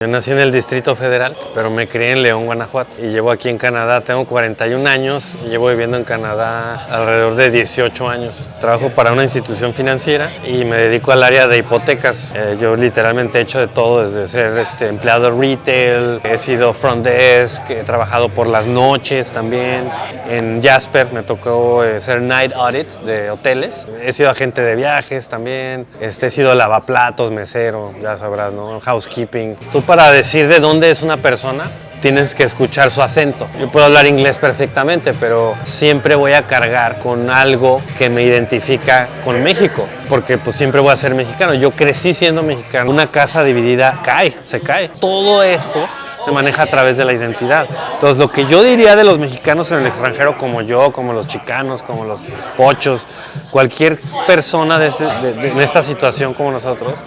Yo nací en el Distrito Federal, pero me crié en León, Guanajuato, y llevo aquí en Canadá, tengo 41 años y llevo viviendo en Canadá alrededor de 18 años. Trabajo para una institución financiera y me dedico al área de hipotecas. Yo literalmente he hecho de todo, desde ser empleado retail, he sido front desk, he trabajado por las noches también. En Jasper me tocó ser night audit de hoteles. He sido agente de viajes también, he sido lavaplatos, mesero, ya sabrás, ¿no? Housekeeping. Para decir de dónde es una persona, tienes que escuchar su acento. Yo puedo hablar inglés perfectamente, pero siempre voy a cargar con algo que me identifica con México, porque pues siempre voy a ser mexicano. Yo crecí siendo mexicano. Una casa dividida se cae. Todo esto se maneja a través de la identidad. Entonces, lo que yo diría de los mexicanos en el extranjero, como yo, como los chicanos, como los pochos, cualquier persona en esta situación como nosotros,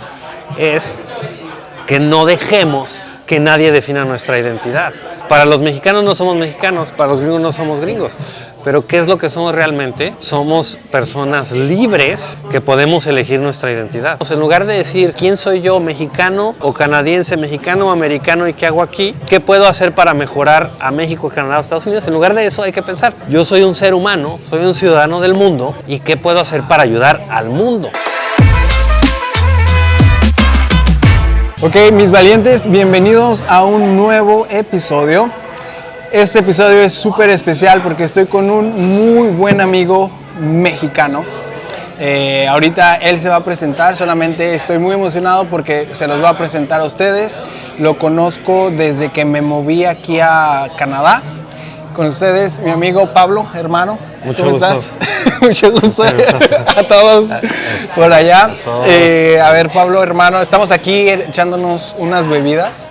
es que no dejemos que nadie defina nuestra identidad. Para los mexicanos no somos mexicanos, para los gringos no somos gringos. Pero ¿qué es lo que somos realmente? Somos personas libres que podemos elegir nuestra identidad. En lugar de decir quién soy yo, mexicano o canadiense, mexicano o americano y qué hago aquí, qué puedo hacer para mejorar a México, Canadá o Estados Unidos, en lugar de eso hay que pensar, yo soy un ser humano, soy un ciudadano del mundo y qué puedo hacer para ayudar al mundo. Ok, mis valientes, bienvenidos a un nuevo episodio. Este episodio es súper especial porque estoy con un muy buen amigo mexicano. Ahorita él se va a presentar, solamente estoy muy emocionado porque se los va a presentar a ustedes. Lo conozco desde que me moví aquí a Canadá. Con ustedes, mi amigo Pablo, hermano. Mucho gusto. ¿Cómo estás? Mucho gusto a todos por allá. A ver, Pablo, hermano, estamos aquí echándonos unas bebidas.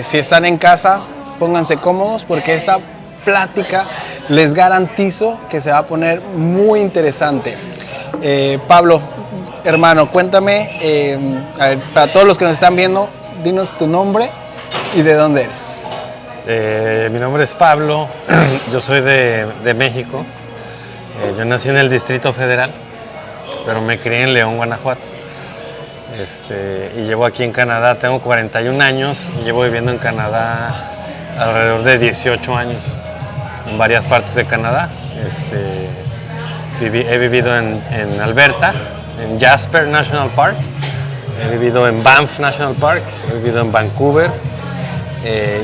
Si están en casa, pónganse cómodos porque esta plática les garantizo que se va a poner muy interesante. Pablo, hermano, cuéntame, a ver, para todos los que nos están viendo, dinos tu nombre y de dónde eres. Mi nombre es Pablo, yo soy de México. Yo nací en el Distrito Federal, pero me crié en León, Guanajuato. Y llevo aquí en Canadá, tengo 41 años y llevo viviendo en Canadá alrededor de 18 años, en varias partes de Canadá. He vivido en Alberta, en Jasper National Park, he vivido en Banff National Park, he vivido en Vancouver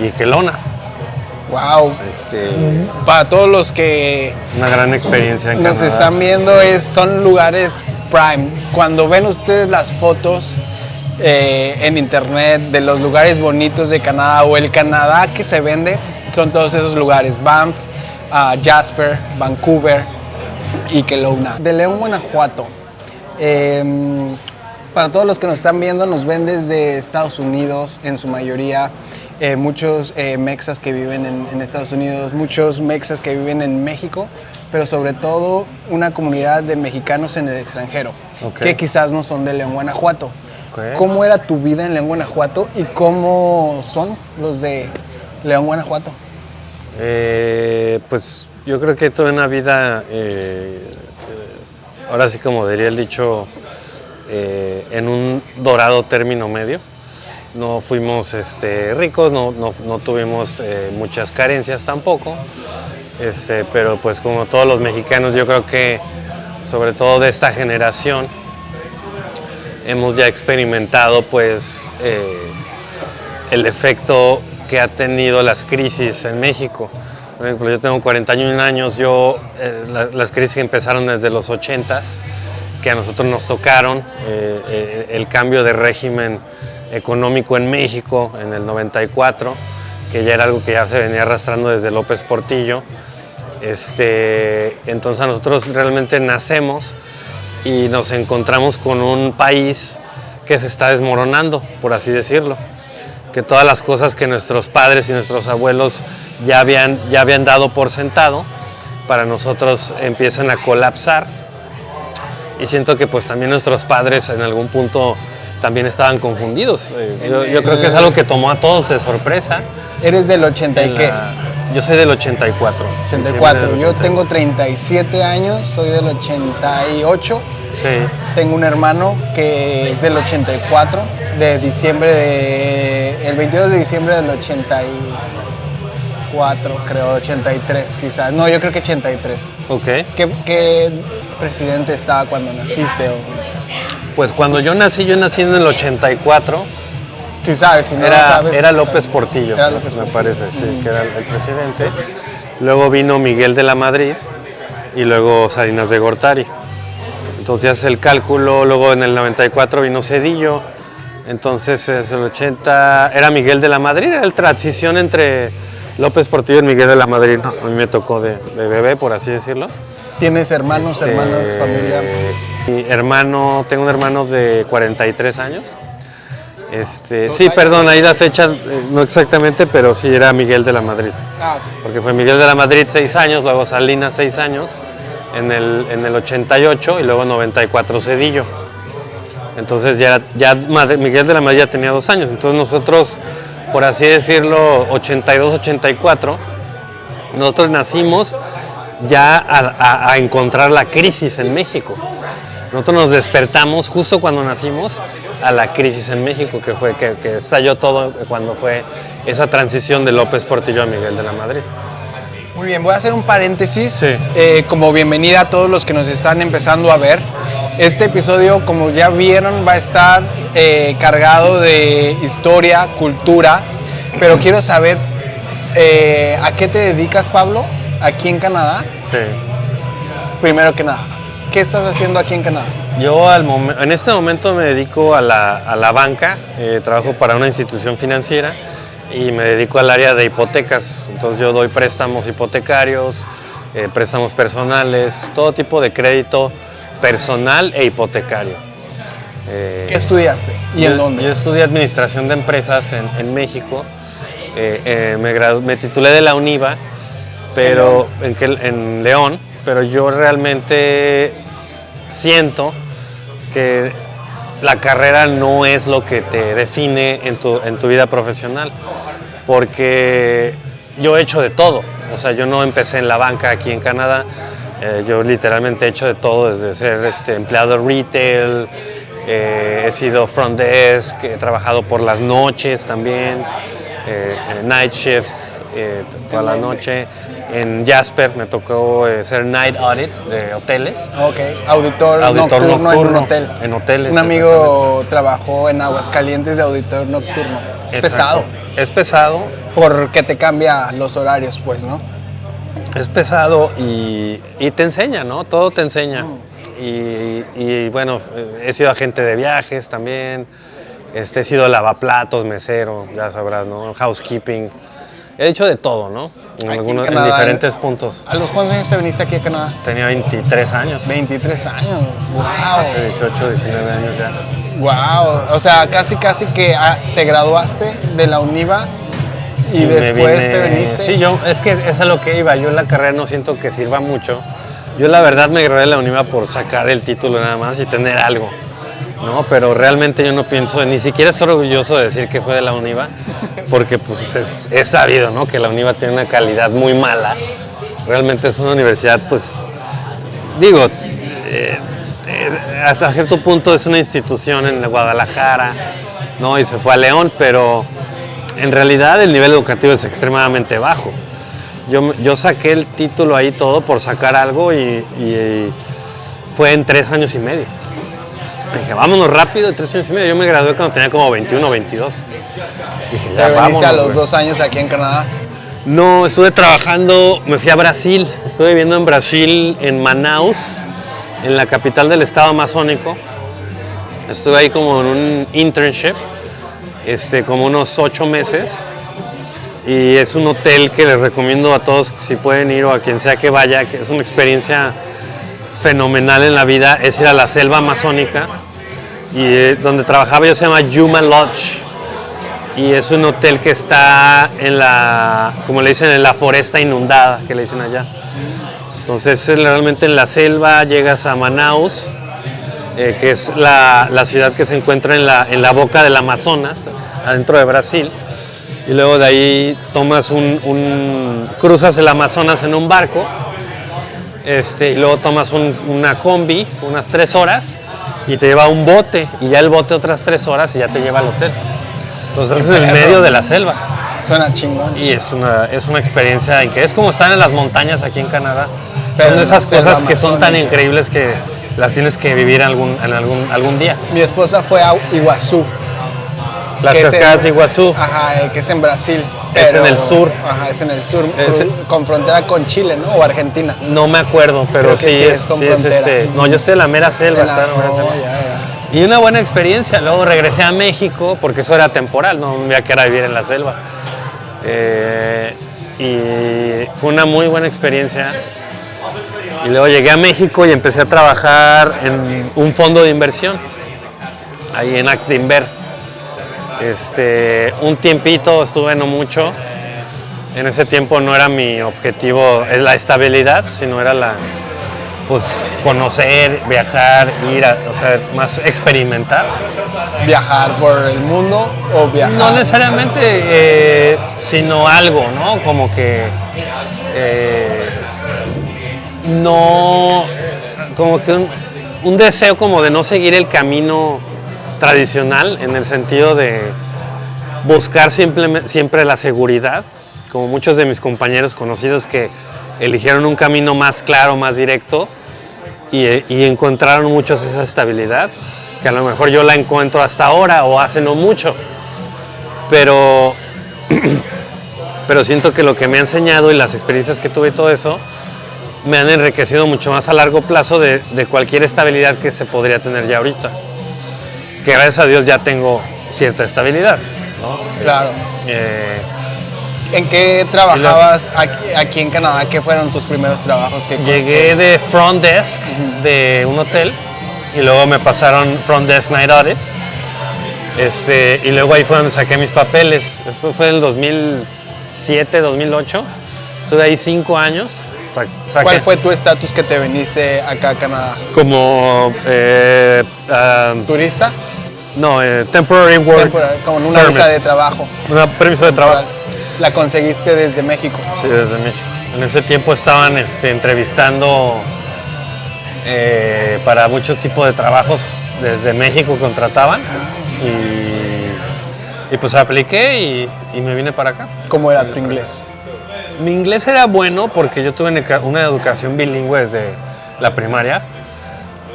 y Kelowna. Wow. Para todos los que una gran experiencia en nos Canadá. Están viendo, son lugares prime. Cuando ven ustedes las fotos en internet de los lugares bonitos de Canadá o el Canadá que se vende, son todos esos lugares: Banff, Jasper, Vancouver y Kelowna. De León, Guanajuato. Para todos los que nos están viendo, nos ven desde Estados Unidos en su mayoría. Muchos mexas que viven en Estados Unidos, muchos mexas que viven en México, pero sobre todo una comunidad de mexicanos en el extranjero, que quizás no son de León, Guanajuato. ¿Cómo era tu vida en León, Guanajuato y cómo son los de León, Guanajuato? Pues yo creo que tuve una vida, ahora sí como diría el dicho, en un dorado término medio. No fuimos ricos, no tuvimos muchas carencias tampoco, pero pues como todos los mexicanos, yo creo que sobre todo de esta generación hemos ya experimentado pues el efecto que ha tenido las crisis en México. Por ejemplo, yo tengo 41 años, las crisis que empezaron desde los 80s, que a nosotros nos tocaron, el cambio de régimen económico en México en el 94, que ya era algo que ya se venía arrastrando desde López Portillo. Entonces nosotros realmente nacemos y nos encontramos con un país que se está desmoronando, por así decirlo, que todas las cosas que nuestros padres y nuestros abuelos ya habían dado por sentado, para nosotros empiezan a colapsar, y siento que pues también nuestros padres en algún punto también estaban confundidos. Yo creo que es algo que tomó a todos de sorpresa. ¿Eres del 80 y qué? Yo soy del 84. 84. Yo tengo 37 años, soy del 88. Sí. Tengo un hermano que es del 84, el 22 de diciembre del 84, creo, 83 quizás. No, yo creo que 83. Ok. ¿Qué presidente estaba cuando naciste? Pues cuando yo nací en el 84. Sí sabes, si no lo sabes. Era López Portillo, Era López me parece, sí, que era el presidente. Luego vino Miguel de la Madrid y luego Salinas de Gortari. Entonces ya haces el cálculo, luego en el 94 vino Zedillo, entonces es el 80, era Miguel de la Madrid, era la transición entre López Portillo y Miguel de la Madrid, ¿no? A mí me tocó de bebé, por así decirlo. ¿Tienes hermanos, hermanas, familia? Tengo un hermano de 43 años. Sí, perdón, ahí la fecha no exactamente, pero sí era Miguel de la Madrid. Porque fue Miguel de la Madrid 6 años, luego Salinas 6 años, en el 88 y luego 94 Zedillo. Entonces ya Miguel de la Madrid ya tenía 2 años. Entonces nosotros, por así decirlo, 82, 84, nosotros nacimos ya a encontrar la crisis en México. Nosotros nos despertamos justo cuando nacimos a la crisis en México, que estalló todo cuando fue esa transición de López Portillo a Miguel de la Madrid. Muy bien, voy a hacer un paréntesis. Sí. Como bienvenida a todos los que nos están empezando a ver. Este episodio, como ya vieron, va a estar cargado de historia, cultura, pero quiero saber ¿a qué te dedicas, Pablo, aquí en Canadá? Sí. Primero que nada, ¿qué estás haciendo aquí en Canadá? Yo en este momento me dedico a la banca, trabajo para una institución financiera y me dedico al área de hipotecas. Entonces yo doy préstamos hipotecarios, préstamos personales, todo tipo de crédito personal e hipotecario. ¿Qué estudiaste y en dónde? Yo estudié administración de empresas en México, me titulé de la UNIVA, pero en León, pero yo realmente siento que la carrera no es lo que te define en tu vida profesional, porque yo he hecho de todo. O sea, yo no empecé en la banca aquí en Canadá, yo literalmente he hecho de todo, desde ser empleado retail, he sido front desk, he trabajado por las noches también, night shifts, toda la noche. En Jasper me tocó ser night audit de hoteles. Ok, auditor nocturno en un hotel. En hoteles. Un amigo trabajó en Aguascalientes de auditor nocturno. Es pesado. Es pesado. Porque te cambia los horarios, pues, ¿no? Es pesado y te enseña, ¿no? Todo te enseña. Y bueno, he sido agente de viajes también. He sido lavaplatos, mesero, ya sabrás, ¿no? Housekeeping. He hecho de todo, ¿no? En diferentes puntos. ¿A los cuántos años te viniste aquí a Canadá? Tenía 23 años. 23 años, wow. Hace 18, 19 años ya. Wow, o sea, casi que te graduaste de la UNIVA y después te viniste. Sí, es que es a lo que iba. Yo en la carrera no siento que sirva mucho. Yo la verdad me gradué de la UNIVA por sacar el título nada más y tener algo, ¿no? Pero realmente yo no pienso, ni siquiera estoy orgulloso de decir que fue de la UNIVA, porque pues es sabido, ¿no? Que la UNIVA tiene una calidad muy mala. Realmente es una universidad, pues, digo, hasta cierto punto es una institución en Guadalajara, ¿no? Y se fue a León, pero en realidad el nivel educativo es extremadamente bajo. Yo saqué el título ahí todo por sacar algo y fue en 3 años y medio. Dije, vámonos rápido, 3 años y medio. Yo me gradué cuando tenía como 21 o 22. Dije, ya, ¿te viniste a los 2 años aquí en Canadá? No, estuve trabajando, me fui a Brasil. Estuve viviendo en Brasil, en Manaus, en la capital del estado amazónico. Estuve ahí como en un internship, como unos 8 meses. Y es un hotel que les recomiendo a todos si pueden ir o a quien sea que vaya, que es una experiencia fenomenal en la vida, es ir a la selva amazónica. Y donde trabajaba yo se llama Yuma Lodge. Y es un hotel que está en como le dicen, en la foresta inundada, que le dicen allá. Entonces realmente en la selva llegas a Manaus, que es la ciudad que se encuentra en la boca del Amazonas, adentro de Brasil. Y luego de ahí tomas cruzas el Amazonas en un barco, y luego tomas una combi, unas 3 horas, y te lleva a un bote, y ya el bote otras 3 horas y ya te lleva al hotel. Entonces es en el medio de la selva. Suena chingón. Y es una experiencia increíble. Es como estar en las montañas aquí en Canadá. Pero son de esas cosas que son tan amazónica. increíbles que las tienes que vivir algún día. Mi esposa fue a Iguazú. Las que es cascadas de en- Iguazú. Ajá, que es en Brasil. Es en el sur. Ajá, es en el sur, Es- con frontera con Chile, ¿no? O Argentina. No me acuerdo, pero Creo que sí, sí es, es con sí es frontera. No, yo estoy en la mera selva. En la- está en la mera selva. ya. Y una buena experiencia. Luego regresé a México porque eso era temporal, no me iba a quedar a vivir en la selva. Y fue una muy buena experiencia. Y luego llegué a México y empecé a trabajar en un fondo de inversión, ahí en Actinver. Un tiempito estuve, no mucho. En ese tiempo no era mi objetivo la estabilidad, sino era pues conocer, viajar, o sea, más experimentar. ¿Viajar por el mundo o viajar? No necesariamente, sino algo, ¿no? Como que no, como que un deseo como de no seguir el camino tradicional en el sentido de buscar siempre la seguridad, como muchos de mis compañeros conocidos que eligieron un camino más claro, más directo y encontraron muchos esa estabilidad, que a lo mejor yo la encuentro hasta ahora o hace no mucho, pero siento que lo que me ha enseñado y las experiencias que tuve y todo eso me han enriquecido mucho más a largo plazo de cualquier estabilidad que se podría tener ya ahorita. Que gracias a Dios ya tengo cierta estabilidad, ¿no? Claro. Eh, ¿En qué trabajabas aquí en Canadá? ¿Qué fueron tus primeros trabajos? Llegué de front desk de un hotel y luego me pasaron front desk night audit. Y luego ahí fue donde saqué mis papeles. Esto fue en el 2007, 2008. Estuve ahí 5 años. ¿Cuál fue tu estatus que te viniste acá a Canadá? Como ¿Turista? no, temporary work Como una permit. visa de trabajo. Una permiso de trabajo. La conseguiste desde México. Sí, desde México. En ese tiempo estaban entrevistando para muchos tipos de trabajos desde México, contrataban y pues apliqué y me vine para acá. ¿Cómo era tu inglés? Mi inglés era bueno porque yo tuve una educación bilingüe desde la primaria,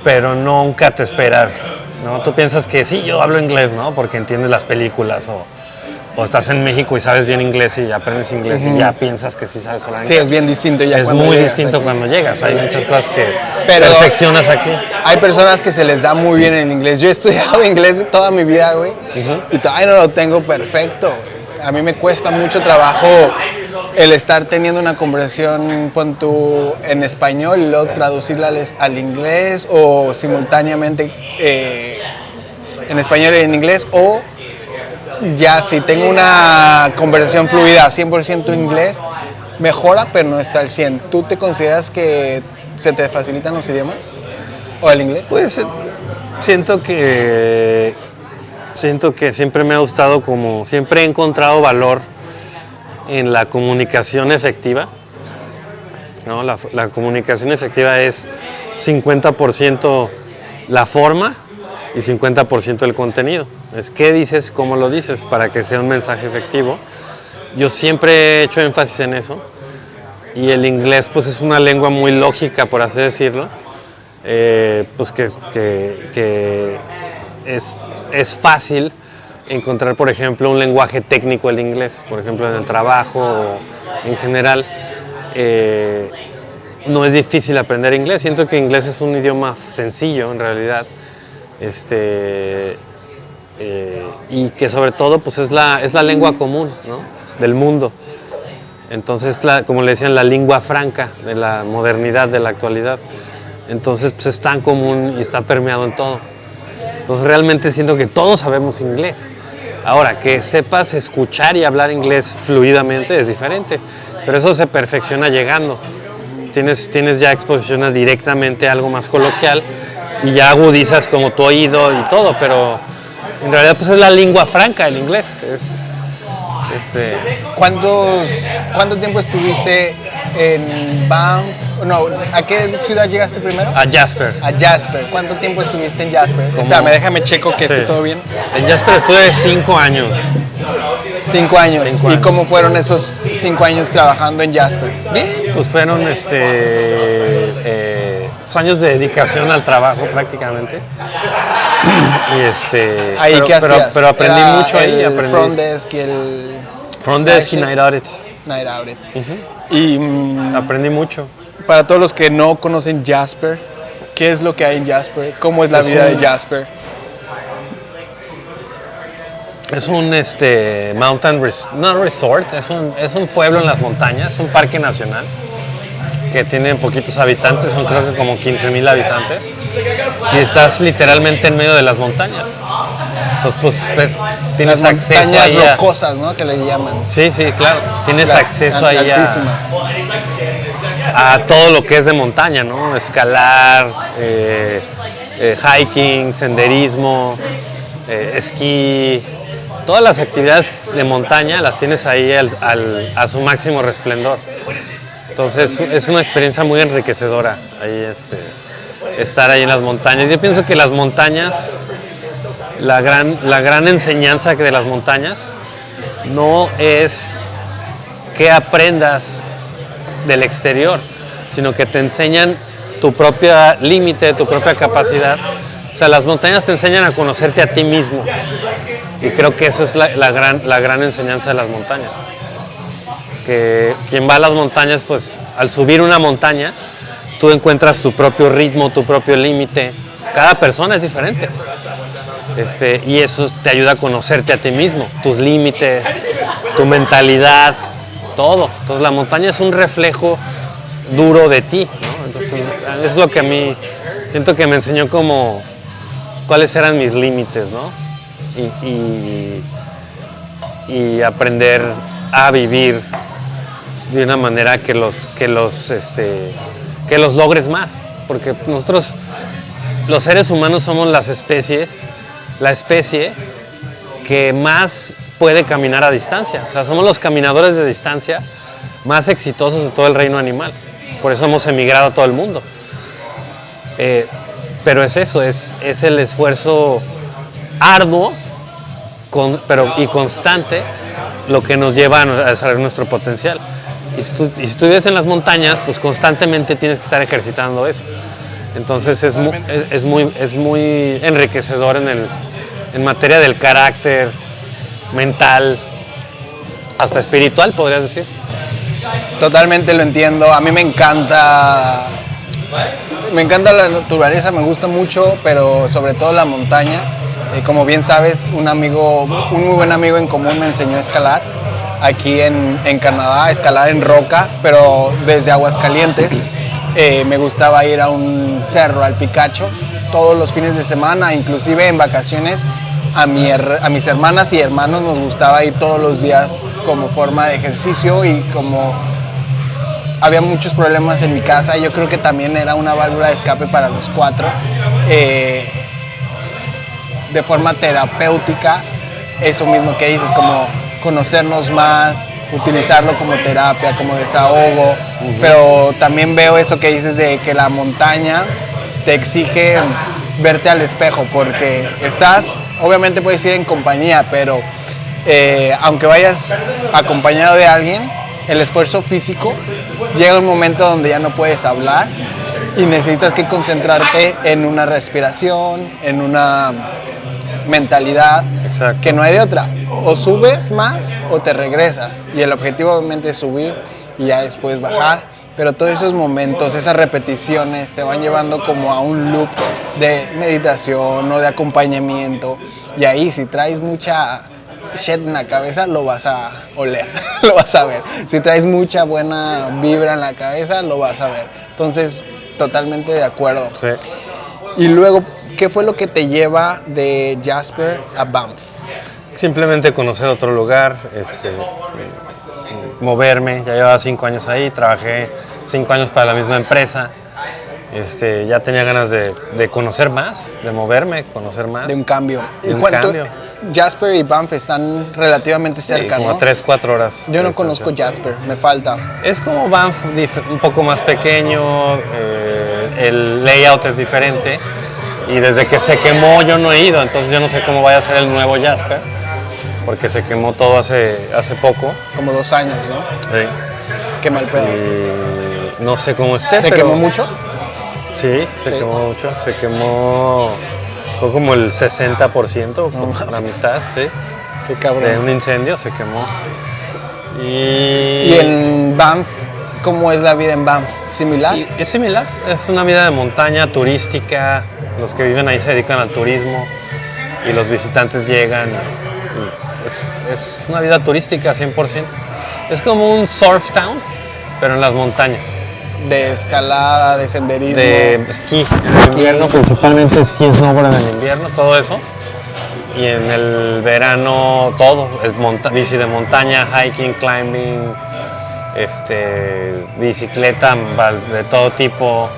pero nunca te esperas, ¿no? Tú piensas que sí, yo hablo inglés, ¿no? Porque entiendes las películas o estás en México y sabes bien inglés y aprendes inglés y ya piensas que sí sabes hablar Sí, inglés. es bien distinto ya Es cuando muy llegas distinto aquí. cuando llegas. Hay muchas cosas que Pero- perfeccionas aquí. Hay personas que se les da muy bien el inglés. Yo he estudiado inglés toda mi vida, güey, y todavía no lo tengo perfecto, güey. A mí me cuesta mucho trabajo el estar teniendo una conversación, pon tú, en español y luego traducirla al inglés o simultáneamente en español y en inglés, o ya si tengo una conversación fluida 100% inglés, mejora, pero no está al 100. ¿Tú te consideras que se te facilitan los idiomas? ¿O el inglés? Pues siento que siempre me ha gustado, como siempre he encontrado valor en la comunicación efectiva, ¿no? La comunicación efectiva es 50% la forma y 50% el contenido. Es qué dices, cómo lo dices, para que sea un mensaje efectivo. Yo siempre he hecho énfasis en eso. Y el inglés pues es una lengua muy lógica, por así decirlo. Pues que es fácil encontrar, por ejemplo, un lenguaje técnico del inglés, por ejemplo, en el trabajo o en general. No es difícil aprender inglés. Siento que inglés es un idioma sencillo, en realidad. Y que sobre todo pues es la lengua común, ¿no? Del mundo. Entonces, como le decían, la lengua franca de la modernidad, de la actualidad. Entonces, pues es tan común y está permeado en todo. Entonces, realmente siento que todos sabemos inglés. Ahora, que sepas escuchar y hablar inglés fluidamente es diferente, pero eso se perfecciona llegando. Tienes ya exposición directamente a algo más coloquial y ya agudizas como tu oído y todo, pero en realidad pues es la lengua franca el inglés. ¿Cuánto ¿Cuánto tiempo estuviste en Banff No, ¿a qué ciudad llegaste primero? A Jasper. A Jasper. ¿Cuánto tiempo estuviste en Jasper? Espérame, déjame checo que esté todo bien. En Jasper estuve 5 años. 5 años. 5 ¿Y años. cómo fueron esos 5 años trabajando en Jasper? Bien, pues fueron pues años de dedicación al trabajo prácticamente. Y ¿Ahí qué hacías? Pero aprendí Era mucho ahí. el Aprendí front desk y el front desk y night audit. night audit. Y Aprendí mucho. para todos los que no conocen Jasper, ¿qué es lo que hay en Jasper? ¿Cómo es la vida de Jasper? Es un no resort, es un pueblo en las montañas, es un parque nacional que tiene poquitos habitantes, son creo que como 15,000 habitantes, y estás literalmente en medio de las montañas. Entonces pues tienes Las acceso montañas ahí a, rocosas, ¿no? Que le llaman. sí, claro, tienes Las acceso ahí altísimas. a todo lo que es de montaña, ¿no? Escalar, hiking, senderismo, esquí. Todas las actividades de montaña las tienes ahí a su máximo resplendor. Entonces es una experiencia muy enriquecedora ahí, estar ahí en las montañas. Yo pienso que las montañas, la gran enseñanza de las montañas no es que aprendas del exterior, sino que te enseñan tu propio límite, tu propia capacidad. O sea, las montañas te enseñan a conocerte a ti mismo. Y creo que eso es la gran enseñanza de las montañas. Que quien va a las montañas, pues al subir una montaña, tú encuentras tu propio ritmo, tu propio límite. Cada persona es diferente. Y eso te ayuda a conocerte a ti mismo, tus límites, tu mentalidad, todo. Entonces la montaña es un reflejo duro de ti, ¿no? Entonces es lo que a mí siento que me enseñó como cuáles eran mis límites, ¿no? Y aprender a vivir de una manera que los logres más, porque nosotros los seres humanos somos la especie que más puede caminar a distancia. O sea, somos los caminadores de distancia más exitosos de todo el reino animal. Por eso hemos emigrado a todo el mundo. Pero es eso, es el esfuerzo arduo y constante lo que nos lleva a desarrollar nuestro potencial. Y si tú vives en las montañas, pues constantemente tienes que estar ejercitando eso. Entonces es muy enriquecedor en materia del carácter, mental, hasta espiritual, podrías decir. Totalmente lo entiendo. A mí me encanta la naturaleza, me gusta mucho, pero sobre todo la montaña. Como bien sabes, un muy buen amigo en común me enseñó a escalar aquí en Canadá, escalar en roca, pero desde Aguascalientes. Me gustaba ir a un cerro, al Picacho, todos los fines de semana, inclusive en vacaciones. A mis hermanas y hermanos nos gustaba ir todos los días como forma de ejercicio, y como había muchos problemas en mi casa, yo creo que también era una válvula de escape para los 4. De forma terapéutica, eso mismo que dices, como conocernos más, utilizarlo como terapia, como desahogo. Pero también veo eso que dices de que la montaña te exige verte al espejo, porque obviamente puedes ir en compañía, pero aunque vayas acompañado de alguien, el esfuerzo físico llega un momento donde ya no puedes hablar y necesitas que concentrarte en una respiración, en una mentalidad. Exacto. Que no hay de otra. O subes más o te regresas. Y el objetivo obviamente es subir y ya después bajar. Pero todos esos momentos, esas repeticiones te van llevando como a un loop de meditación o de acompañamiento. Y ahí si traes mucha shit en la cabeza, lo vas a oler, lo vas a ver. Si traes mucha buena vibra en la cabeza, lo vas a ver. Entonces, totalmente de acuerdo. Sí. Y luego, ¿qué fue lo que te lleva de Jasper a Banff? Simplemente conocer otro lugar, moverme. Ya llevaba 5 años ahí, trabajé 5 años para la misma empresa. Ya tenía ganas de conocer más, de moverme, conocer más. De un cambio. De ¿Y un cuánto? cambio. Jasper y Banff están relativamente cerca, como ¿no? 3-4 horas. Yo no de conozco distancia. Jasper, me falta. Es como Banff, un poco más pequeño, el layout es diferente y desde que se quemó yo no he ido, entonces yo no sé cómo vaya a ser el nuevo Jasper, porque se quemó todo hace poco. Como 2 años, ¿no? Sí. Qué mal pedo. Y no sé cómo esté. ¿Se pero quemó mucho? Sí, se quemó mucho. Se quemó fue como el 60%, la mitad, sí. Qué cabrón. De un incendio se quemó. ¿Y en Banff? ¿Cómo es la vida en Banff? ¿Similar? Es similar, es una vida de montaña turística, los que viven ahí se dedican al turismo y los visitantes llegan. Es una vida turística 100%. Es como un surf town, pero en las montañas. De escalada, de senderismo. De esquí, en invierno principalmente esquí, snowboard en el invierno, todo eso. Y en el verano todo, es bici de montaña, hiking, climbing, bicicleta de todo tipo,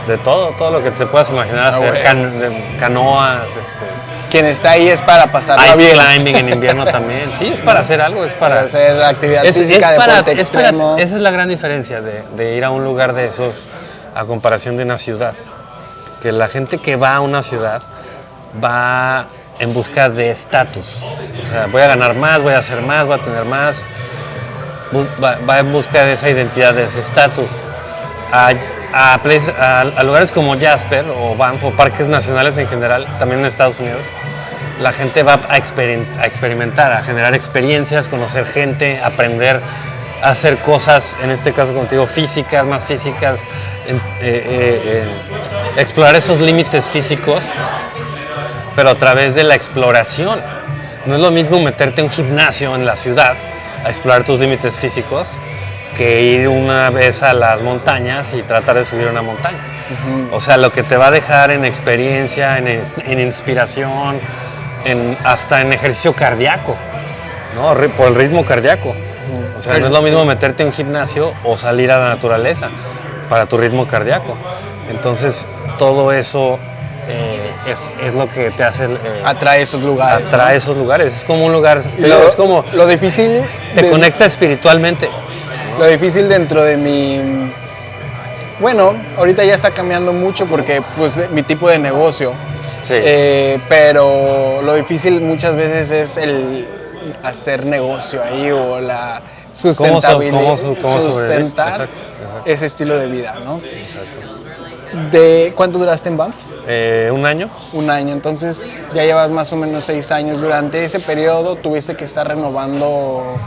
de todo lo que te puedas imaginar hacer, canoas, Quien está ahí es para pasarla ice bien. climbing en invierno también, sí, es para hacer algo, es para hacer actividad física, deporte extremo. Esa es la gran diferencia de ir a un lugar de esos a comparación de una ciudad, que la gente que va a una ciudad va en busca de estatus, o sea, voy a ganar más, voy a hacer más, voy a tener más, va en busca de esa identidad, de ese estatus. A lugares como Jasper o Banff o parques nacionales en general, también en Estados Unidos, la gente va a experimentar, a generar experiencias, conocer gente, aprender a hacer cosas, en este caso contigo, físicas, más físicas, explorar esos límites físicos, pero a través de la exploración. No es lo mismo meterte en un gimnasio en la ciudad a explorar tus límites físicos que ir una vez a las montañas y tratar de subir una montaña. O sea, lo que te va a dejar en experiencia, en inspiración, hasta en ejercicio cardíaco, ¿no? Por el ritmo cardíaco. O sea, no es lo mismo meterte en un gimnasio o salir a la naturaleza para tu ritmo cardíaco. Entonces, todo eso es lo que te hace... atrae esos lugares. Atrae, ¿no? Esos lugares. Es como un lugar... es como... Lo difícil... Te conecta espiritualmente. Lo difícil dentro de mi... Bueno, ahorita ya está cambiando mucho porque pues mi tipo de negocio. Sí. Pero lo difícil muchas veces es el hacer negocio ahí o la sustentabilidad. ¿Cómo sustentar exacto. ese estilo de vida, ¿no? Exacto. ¿Cuánto duraste en Banff? 1 año. 1 año, entonces ya llevas más o menos 6 años. Durante ese periodo tuviste que estar renovando...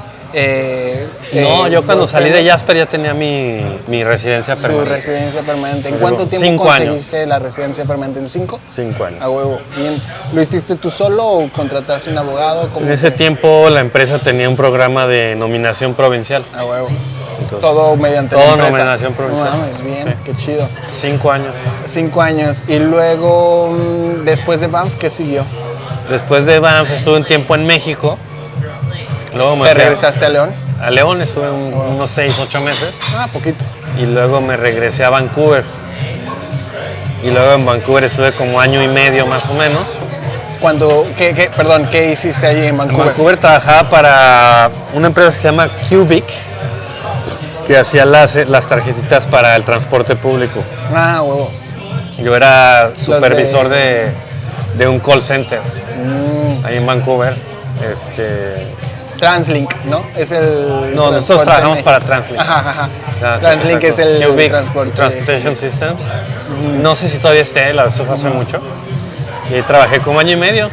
no, yo cuando salí de Jasper ya tenía mi residencia permanente. Tu residencia permanente. ¿En cuánto tiempo 5 conseguiste años. La residencia permanente? ¿En 5? 5 años. A huevo, bien. ¿Lo hiciste tú solo o contrataste un abogado? En ese tiempo la empresa tenía un programa de nominación provincial. A huevo. Entonces, todo mediante todo la empresa. nominación provincial. No mames, bien, Sí. qué chido. 5 años. 5 años. Y luego, después de Banff, ¿qué siguió? Después de Banff estuve un tiempo en México. Luego me ¿Te fui regresaste a León? a León, estuve unos 6-8 meses. Ah, poquito. Y luego me regresé a Vancouver. Y luego en Vancouver estuve como 1 año y medio más o menos. ¿Qué hiciste allí en Vancouver? En Vancouver trabajaba para una empresa que se llama Cubic, que hacía las tarjetitas para el transporte público. Ah, huevo. Yo era supervisor de un call center ahí en Vancouver. Translink, ¿no? Es el... No, nosotros trabajamos para Translink. Ajá. Ah, Translink exacto. es el Cubic transporte. Transportation Systems. No sé si todavía esté, eso fue hace mucho. Y trabajé como 1 año y medio.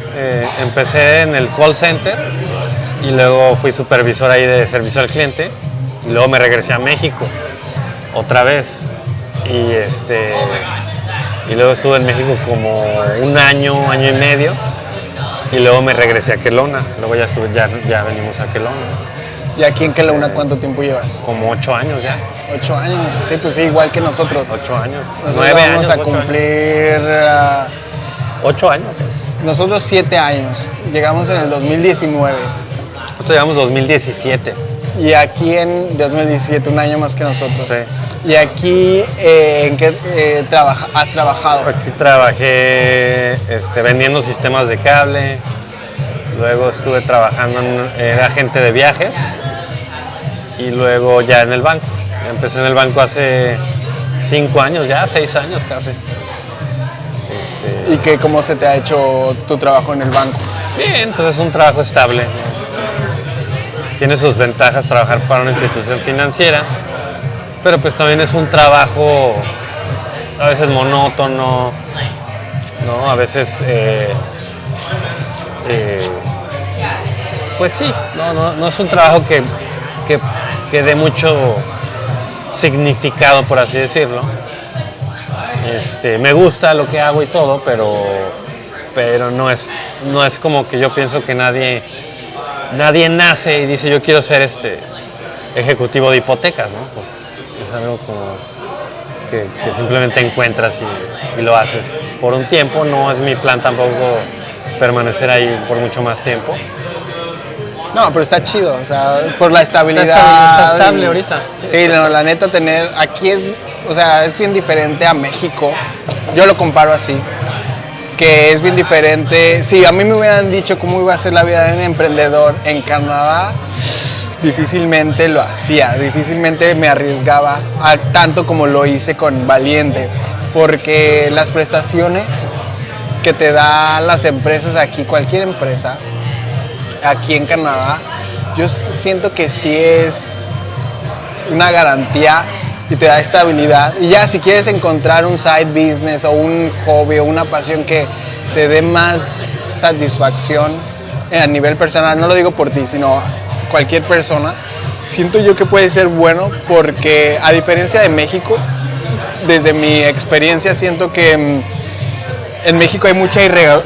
Empecé en el call center y luego fui supervisor ahí de servicio al cliente. Y luego me regresé a México otra vez. Y luego estuve en México como 1 año, 1 año y medio. Y luego me regresé a Kelowna. Luego ya venimos a Kelowna. ¿Y aquí en Kelowna cuánto tiempo llevas? Como 8 años ya. 8 años, sí, pues sí, igual que nosotros. 8 años. Nosotros 9 vamos años. a cumplir... 8 años. Nosotros 7 años. Llegamos en el 2019. Nosotros llevamos 2017. Y aquí en 2017, un año más que nosotros. Sí. Y aquí, ¿en qué has trabajado? Aquí trabajé vendiendo sistemas de cable, luego estuve trabajando era agente de viajes y luego ya en el banco. Empecé en el banco hace 5 años, ya 6 años casi. ¿Y cómo se te ha hecho tu trabajo en el banco? Bien, pues es un trabajo estable, ¿no? Tiene sus ventajas trabajar para una institución financiera, pero pues también es un trabajo a veces monótono, ¿no? A veces, pues sí, no es un trabajo que dé mucho significado, por así decirlo. Me gusta lo que hago y todo, pero no es como que yo pienso que nadie nace y dice yo quiero ser ejecutivo de hipotecas, ¿no? Pues es algo como que simplemente encuentras y lo haces por un tiempo. No es mi plan tampoco permanecer ahí por mucho más tiempo. No, pero está chido, o sea, por la estabilidad. Está estable ahorita. Sí, no, la neta tener, aquí es bien diferente a México. Yo lo comparo así, que es bien diferente. Sí, a mí me hubieran dicho cómo iba a ser la vida de un emprendedor en Canadá, difícilmente lo hacía, difícilmente me arriesgaba tanto como lo hice con Valiente, porque las prestaciones que te dan las empresas aquí, cualquier empresa, aquí en Canadá, yo siento que sí es una garantía y te da estabilidad. Y ya si quieres encontrar un side business o un hobby o una pasión que te dé más satisfacción a nivel personal, no lo digo por ti, sino cualquier persona, siento yo que puede ser bueno, porque a diferencia de México, desde mi experiencia siento que en México hay mucha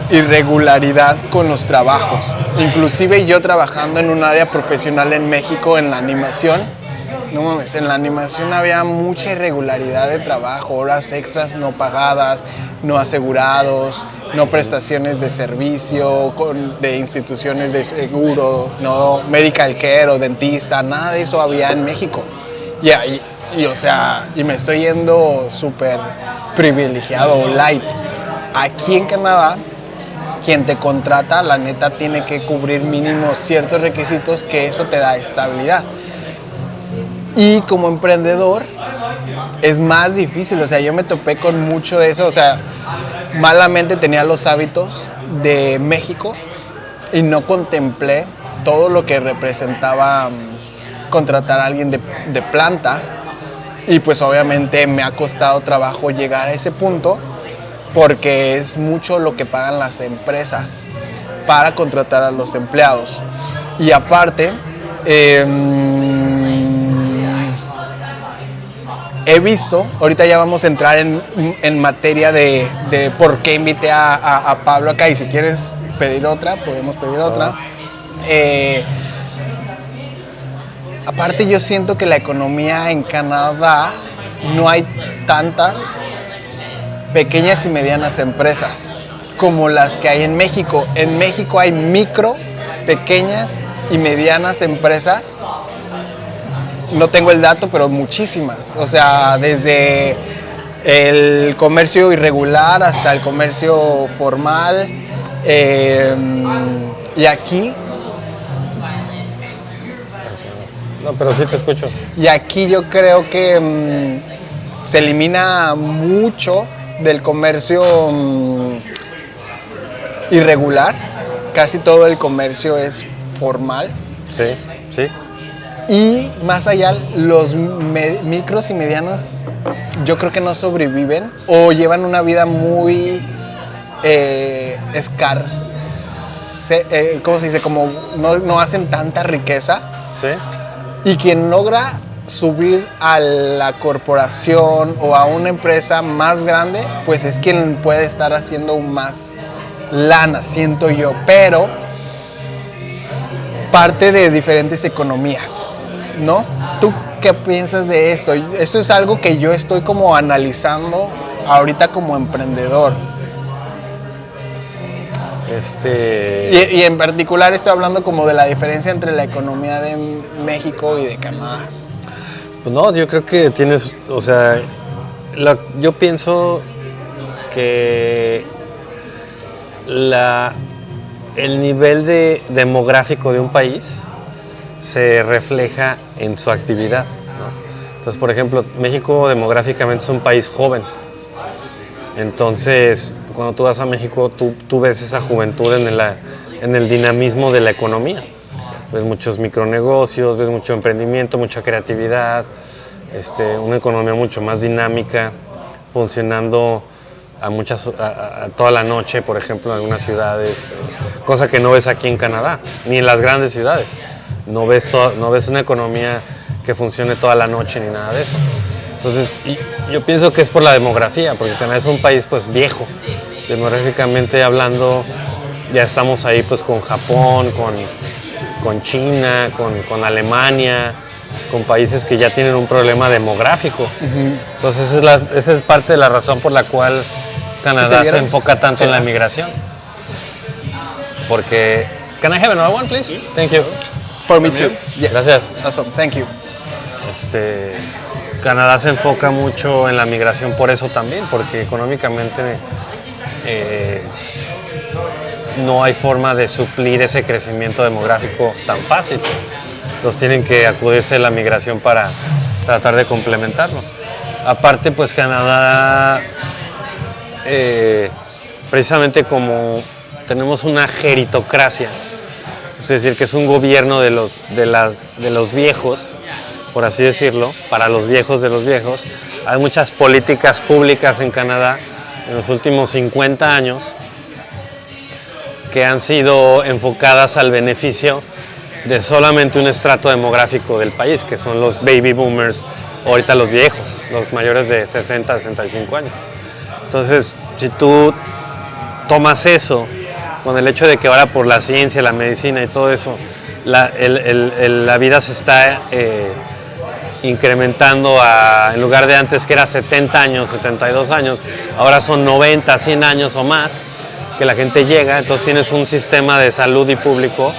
irregularidad con los trabajos. Inclusive yo trabajando en un área profesional en México en la animación, no mames, en la animación había mucha irregularidad de trabajo, horas extras no pagadas, no asegurados, no prestaciones de servicio de instituciones de seguro, no medical care o dentista, nada de eso había en México. Y me estoy yendo súper privilegiado, light. Aquí en Canadá, quien te contrata, la neta, tiene que cubrir mínimo ciertos requisitos que eso te da estabilidad. Y como emprendedor es más difícil, o sea, yo me topé con mucho de eso, o sea, malamente tenía los hábitos de México y no contemplé todo lo que representaba contratar a alguien de planta, y pues obviamente me ha costado trabajo llegar a ese punto, porque es mucho lo que pagan las empresas para contratar a los empleados. Y aparte, he visto, ahorita ya vamos a entrar en materia de por qué invité a Pablo acá, y si quieres pedir otra, podemos pedir otra. Aparte, yo siento que la economía en Canadá no hay tantas pequeñas y medianas empresas como las que hay en México. En México hay micro, pequeñas y medianas empresas. No tengo el dato, pero muchísimas. O sea, desde el comercio irregular hasta el comercio formal. Y aquí... No, pero sí te escucho. Y aquí yo creo que se elimina mucho del comercio irregular. Casi todo el comercio es formal. Sí, sí. Y más allá, los micros y medianos yo creo que no sobreviven o llevan una vida muy escasa. ¿Cómo se dice? Como no hacen tanta riqueza. Sí. Y quien logra subir a la corporación o a una empresa más grande, pues es quien puede estar haciendo más lana, siento yo. Pero parte de diferentes economías, ¿no? ¿Tú qué piensas de esto? Esto es algo que yo estoy como analizando ahorita como emprendedor. Y en particular estoy hablando como de la diferencia entre la economía de México y de Canadá. Pues no, yo creo que tienes, o sea, yo pienso que el nivel demográfico de un país se refleja en su actividad, ¿no? Entonces, por ejemplo, México demográficamente es un país joven. Entonces, cuando tú vas a México, tú ves esa juventud en el dinamismo de la economía. Ves muchos micronegocios, ves mucho emprendimiento, mucha creatividad, una economía mucho más dinámica, funcionando a toda la noche, por ejemplo, en algunas ciudades, cosa que no ves aquí en Canadá, ni en las grandes ciudades. No ves una economía que funcione toda la noche ni nada de eso. Entonces, yo pienso que es por la demografía, porque Canadá es un país pues viejo. Demográficamente hablando, ya estamos ahí pues con Japón, con China, con Alemania, con países que ya tienen un problema demográfico. Uh-huh. Entonces esa es parte de la razón por la cual Canadá se enfoca tanto en la migración. Porque, can I have another one, please? Thank you. For me too. Yes. Gracias. Awesome. Thank you. Canadá se enfoca mucho en la migración por eso también, porque económicamente no hay forma de suplir ese crecimiento demográfico tan fácil. Entonces tienen que acudirse a la migración para tratar de complementarlo. Aparte, pues Canadá, precisamente como tenemos una geritocracia, es decir, que es un gobierno de los viejos, por así decirlo, para los viejos de los viejos. Hay muchas políticas públicas en Canadá en los últimos 50 años que han sido enfocadas al beneficio de solamente un estrato demográfico del país, que son los baby boomers, ahorita los viejos, los mayores de 60 a 65 años. Entonces, si tú tomas eso con el hecho de que ahora por la ciencia, la medicina y todo eso, la vida se está incrementando en lugar de antes que era 70 años, 72 años, ahora son 90, 100 años o más que la gente llega. Entonces tienes un sistema de salud y público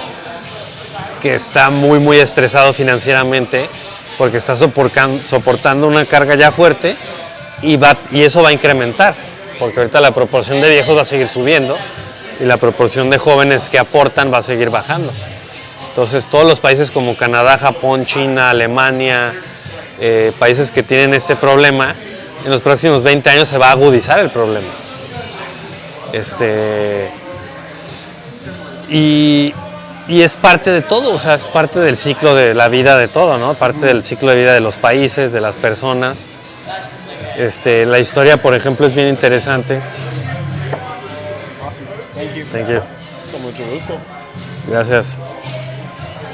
que está muy, muy estresado financieramente porque está soportando una carga ya fuerte y eso va a incrementar, porque ahorita la proporción de viejos va a seguir subiendo y la proporción de jóvenes que aportan va a seguir bajando. Entonces todos los países como Canadá, Japón, China, Alemania, países que tienen este problema, en los próximos 20 años se va a agudizar el problema. Y es parte de todo, o sea, es parte del ciclo de la vida de todo, ¿no? Parte del ciclo de vida de los países, de las personas. La historia, por ejemplo, es bien interesante. Thank you. Gracias.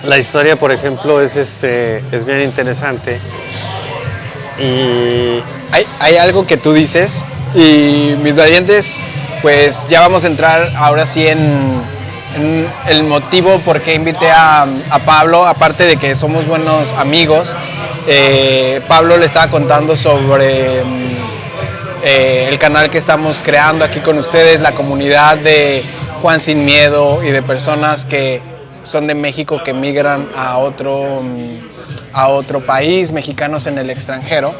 La historia, por ejemplo, es bien interesante. Y hay algo que tú dices, y mis valientes, pues ya vamos a entrar ahora sí en el motivo por qué invité a Pablo, aparte de que somos buenos amigos. Pablo le estaba contando sobre el canal que estamos creando aquí con ustedes, la comunidad de Juan Sin Miedo y de personas que son de México que migran a otro país, mexicanos en el extranjero.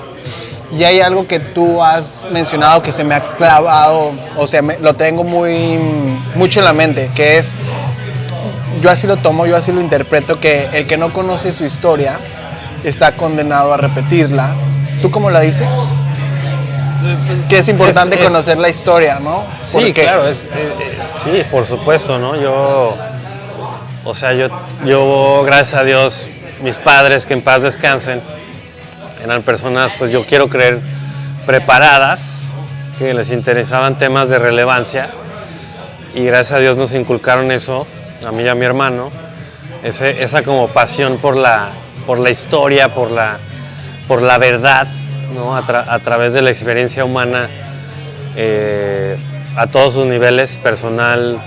Y hay algo que tú has mencionado que se me ha clavado, o sea, lo tengo mucho en la mente, que es, yo así lo tomo, yo así lo interpreto, que el que no conoce su historia está condenado a repetirla. ¿Tú cómo la dices? Que es importante conocer la historia, ¿no? Sí, claro, sí, por supuesto, ¿no? Yo, gracias a Dios, mis padres, que en paz descansen, eran personas, pues yo quiero creer, preparadas, que les interesaban temas de relevancia, y gracias a Dios nos inculcaron eso, a mí y a mi hermano, esa como pasión por la historia, por la verdad, ¿no? A través de la experiencia humana, a todos sus niveles, personal,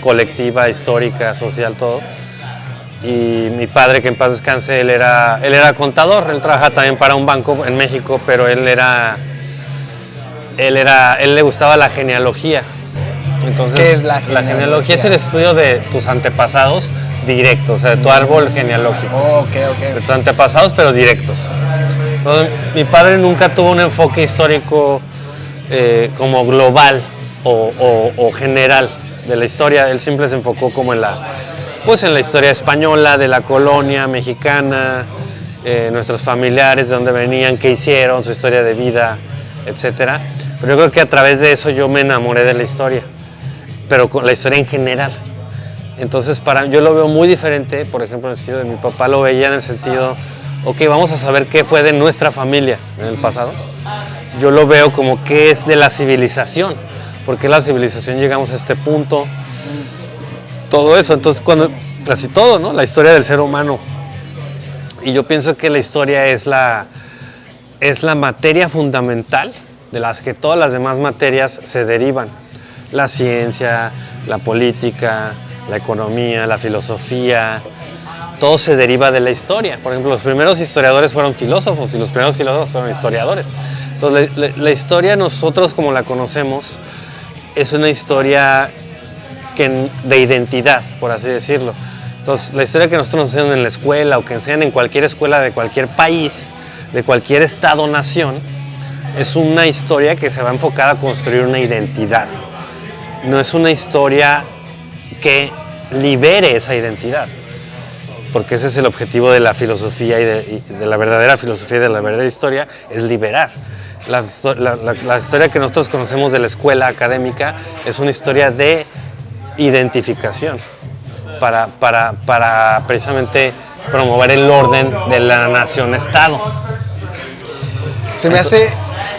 colectiva, histórica, social, todo. Y mi padre, que en paz descanse, él era contador, él trabaja también para un banco en México, pero él le gustaba la genealogía. Entonces, ¿Qué es la la genealogía es el estudio de tus antepasados directos, o sea, de tu árbol genealógico. De tus antepasados, pero directos. Entonces, mi padre nunca tuvo un enfoque histórico como global o general de la historia. Él siempre se enfocó como en la historia española, de la colonia mexicana, nuestros familiares, de dónde venían, qué hicieron, su historia de vida, etcétera. Pero yo creo que a través de eso yo me enamoré de la historia, pero con la historia en general. Entonces yo lo veo muy diferente, por ejemplo, en el sentido de mi papá lo veía en el sentido, ok, vamos a saber qué fue de nuestra familia en el pasado. Yo lo veo como qué es de la civilización, porque la civilización llegamos a este punto, todo eso. Entonces, casi todo, ¿no? La historia del ser humano. Y yo pienso que la historia es la materia fundamental de las que todas las demás materias se derivan. La ciencia, la política, la economía, la filosofía, todo se deriva de la historia. Por ejemplo, los primeros historiadores fueron filósofos y los primeros filósofos fueron historiadores. Entonces, la historia, nosotros como la conocemos, es una historia de identidad, por así decirlo. Entonces, la historia que nosotros nos enseñan en la escuela o que enseñan en cualquier escuela de cualquier país, de cualquier estado-nación, es una historia que se va enfocada a construir una identidad. No es una historia que libere esa identidad, porque ese es el objetivo de la filosofía y de la verdadera filosofía y de la verdadera historia, es liberar. La historia que nosotros conocemos de la escuela académica es una historia de identificación para precisamente promover el orden de la nación-estado. Se me hace,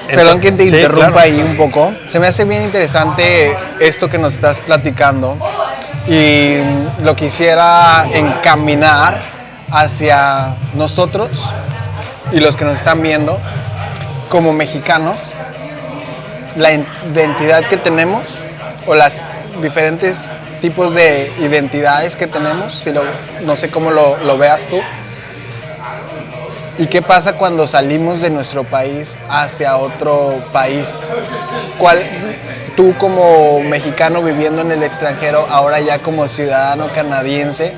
perdón que te interrumpa, claro, ahí un poco, se me hace bien interesante esto que nos estás platicando y lo quisiera encaminar hacia nosotros y los que nos están viendo como mexicanos, la identidad que tenemos o las diferentes tipos de identidades que tenemos, no sé cómo lo veas tú. ¿Y qué pasa cuando salimos de nuestro país hacia otro país? Tú como mexicano viviendo en el extranjero, ahora ya como ciudadano canadiense,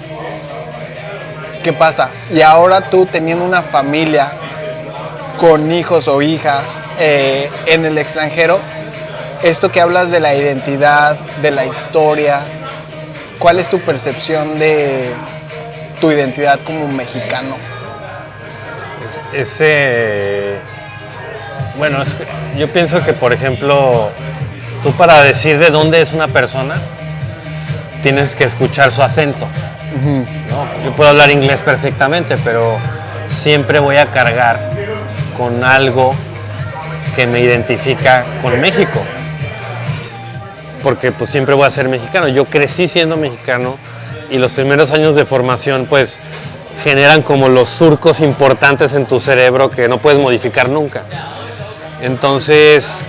¿qué pasa? Y ahora tú teniendo una familia con hijos o hija en el extranjero, esto que hablas de la identidad, de la historia, ¿cuál es tu percepción de tu identidad como mexicano? Yo pienso que, por ejemplo, tú para decir de dónde es una persona, tienes que escuchar su acento. Uh-huh. ¿No? Yo puedo hablar inglés perfectamente, pero siempre voy a cargar con algo que me identifica con México. Porque pues siempre voy a ser mexicano. Yo crecí siendo mexicano y los primeros años de formación pues generan como los surcos importantes en tu cerebro que no puedes modificar nunca. Entonces,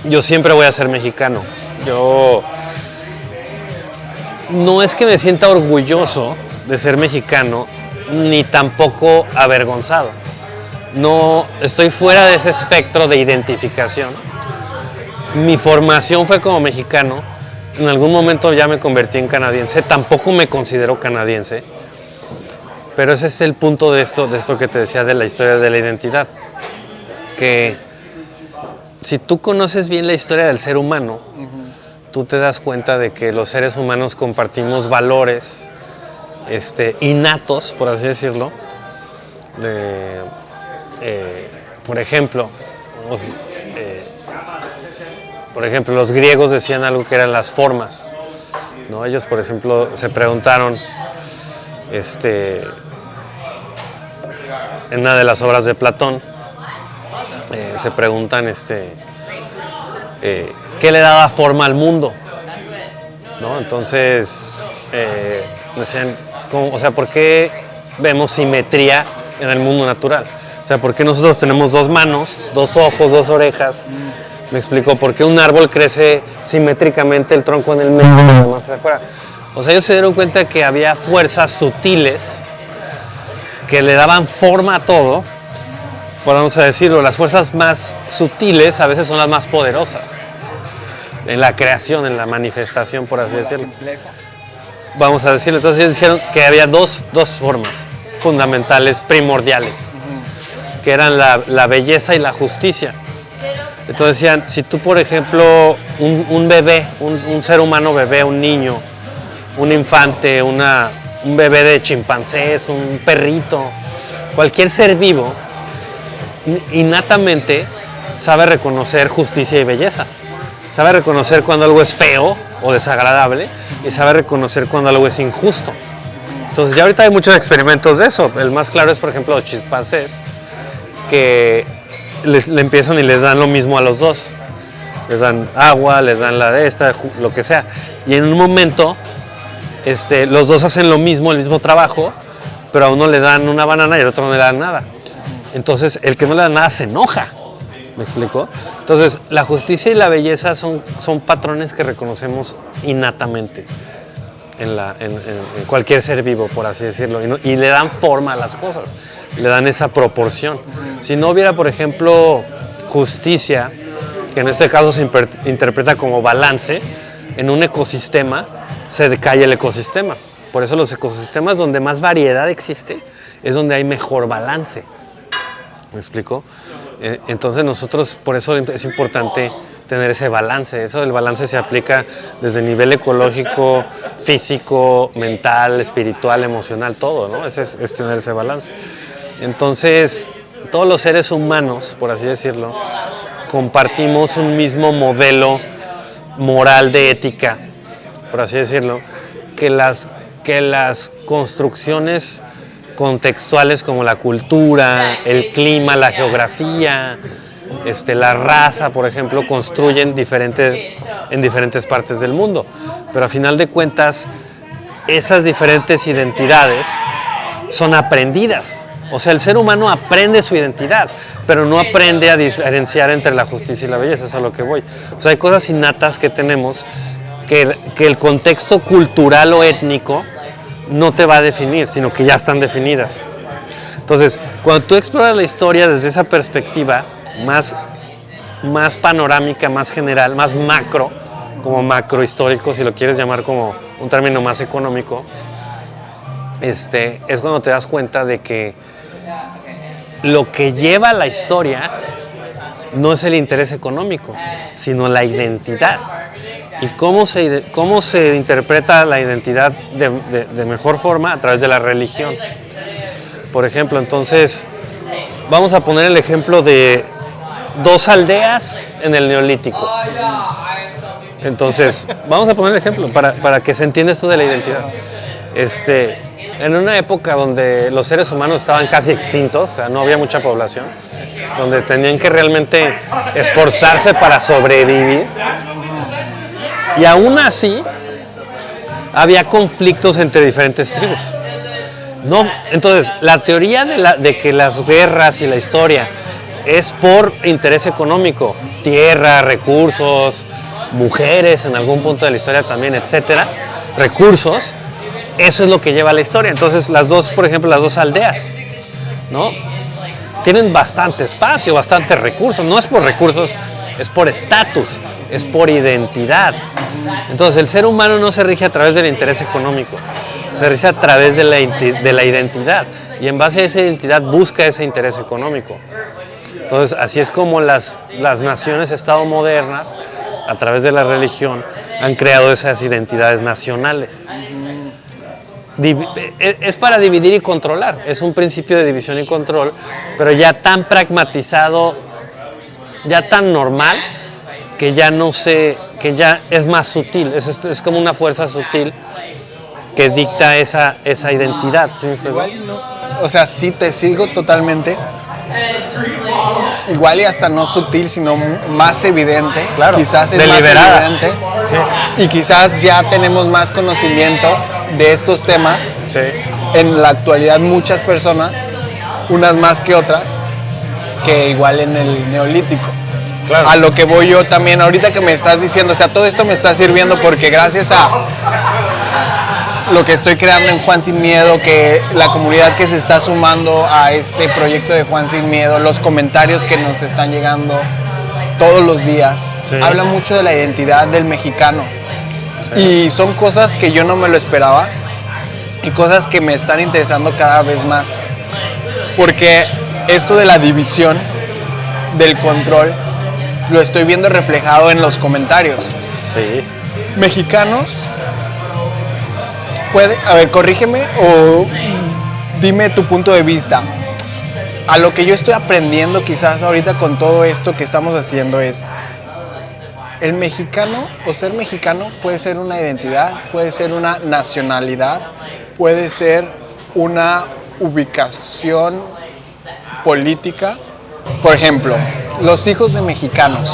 yo siempre voy a ser mexicano. Yo no es que me sienta orgulloso de ser mexicano, ni tampoco avergonzado. No estoy fuera de ese espectro de identificación. Mi formación fue como mexicano. En algún momento ya me convertí en canadiense. Tampoco me considero canadiense. Pero ese es el punto de esto que te decía de la historia de la identidad. Que si tú conoces bien la historia del ser humano, uh-huh, tú te das cuenta de que los seres humanos compartimos valores innatos, por así decirlo. Por ejemplo, los griegos decían algo que eran las formas, ¿no? Ellos, por ejemplo, se preguntaron en una de las obras de Platón, se preguntan ¿qué le daba forma al mundo? ¿No? Entonces decían, ¿por qué vemos simetría en el mundo natural? O sea, ¿por qué nosotros tenemos dos manos, dos ojos, dos orejas? Me explicó, ¿por qué un árbol crece simétricamente, el tronco en el medio y lo demás hacia afuera? O sea, ellos se dieron cuenta que había fuerzas sutiles que le daban forma a todo. Vamos a decirlo, las fuerzas más sutiles a veces son las más poderosas. en la creación, en la manifestación, por así decirlo. Vamos a decirlo. Entonces ellos dijeron que había dos formas fundamentales, primordiales, que eran la belleza y la justicia. Entonces decían, si tú, por ejemplo, un bebé, un ser humano bebé, un niño, un infante, un bebé de chimpancés, un perrito, cualquier ser vivo, innatamente sabe reconocer justicia y belleza. Sabe reconocer cuando algo es feo o desagradable y sabe reconocer cuando algo es injusto. Entonces ya ahorita hay muchos experimentos de eso. El más claro es, por ejemplo, los chimpancés, que le empiezan y les dan lo mismo a los dos. Les dan agua, les dan lo que sea. Y en un momento los dos hacen lo mismo, el mismo trabajo, pero a uno le dan una banana y al otro no le dan nada. Entonces el que no le da nada se enoja. ¿Me explico? Entonces la justicia y la belleza son patrones que reconocemos innatamente en cualquier ser vivo, por así decirlo, y le dan forma a las cosas, le dan esa proporción. Si no hubiera, por ejemplo, justicia, que en este caso se interpreta como balance, en un ecosistema se decae el ecosistema. Por eso los ecosistemas donde más variedad existe es donde hay mejor balance. ¿Me explico? Entonces nosotros, por eso es importante tener ese balance. Eso del balance se aplica desde el nivel ecológico, físico, mental, espiritual, emocional, todo, ¿no? Es tener ese balance. Entonces, todos los seres humanos, por así decirlo, compartimos un mismo modelo moral de ética, por así decirlo, que las construcciones contextuales como la cultura, el clima, la geografía, la raza, por ejemplo, construyen en diferentes partes del mundo. Pero a final de cuentas, esas diferentes identidades son aprendidas. O sea, el ser humano aprende su identidad, pero no aprende a diferenciar entre la justicia y la belleza, es a lo que voy. O sea, hay cosas innatas que tenemos que el contexto cultural o étnico no te va a definir, sino que ya están definidas. Entonces, cuando tú exploras la historia desde esa perspectiva más panorámica, más general, más macro, como macrohistórico, si lo quieres llamar como un término más económico, es cuando te das cuenta de que lo que lleva a la historia no es el interés económico, sino la identidad. Y cómo se interpreta la identidad de mejor forma a través de la religión. Por ejemplo, entonces, vamos a poner el ejemplo de 2 aldeas en el Neolítico. Entonces, vamos a poner el ejemplo para que se entienda esto de la identidad. En una época donde los seres humanos estaban casi extintos, o sea, no había mucha población, donde tenían que realmente esforzarse para sobrevivir, y aún así había conflictos entre diferentes tribus. No, entonces, la teoría de que las guerras y la historia es por interés económico, tierra, recursos, mujeres en algún punto de la historia también, etcétera, recursos, eso es lo que lleva a la historia. Entonces, por ejemplo, las 2 aldeas, ¿no? Tienen bastante espacio, bastantes recursos. No es por recursos, es por estatus, es por identidad. Entonces, el ser humano no se rige a través del interés económico, se rige a través de la identidad. Y en base a esa identidad busca ese interés económico. Entonces, así es como las naciones-estado modernas, a través de la religión, han creado esas identidades nacionales. Es para dividir y controlar, es un principio de división y control, pero ya tan pragmatizado, ya tan normal, que ya es más sutil, es como una fuerza sutil que dicta esa identidad. ¿Sí me explico? O sea, sí te sigo totalmente. Igual y hasta no sutil, sino más evidente. Claro, quizás es deliberada. más evidente. Sí. Y quizás ya tenemos más conocimiento de estos temas. Sí. En la actualidad muchas personas, unas más que otras, que igual en el Neolítico. Claro. A lo que voy yo también, ahorita que me estás diciendo, o sea, todo esto me está sirviendo porque gracias a lo que estoy creando en Juan Sin Miedo, que la comunidad que se está sumando a este proyecto de Juan Sin Miedo, los comentarios que nos están llegando, todos los días. Sí. Habla mucho de la identidad del mexicano. Sí. Y son cosas que yo no me lo esperaba y cosas que me están interesando cada vez más. Porque esto de la división, del control, lo estoy viendo reflejado en los comentarios. Sí. Mexicanos, a ver, corrígeme o dime tu punto de vista. A lo que yo estoy aprendiendo quizás ahorita con todo esto que estamos haciendo es, el mexicano o ser mexicano puede ser una identidad, puede ser una nacionalidad, puede ser una ubicación política. Por ejemplo, los hijos de mexicanos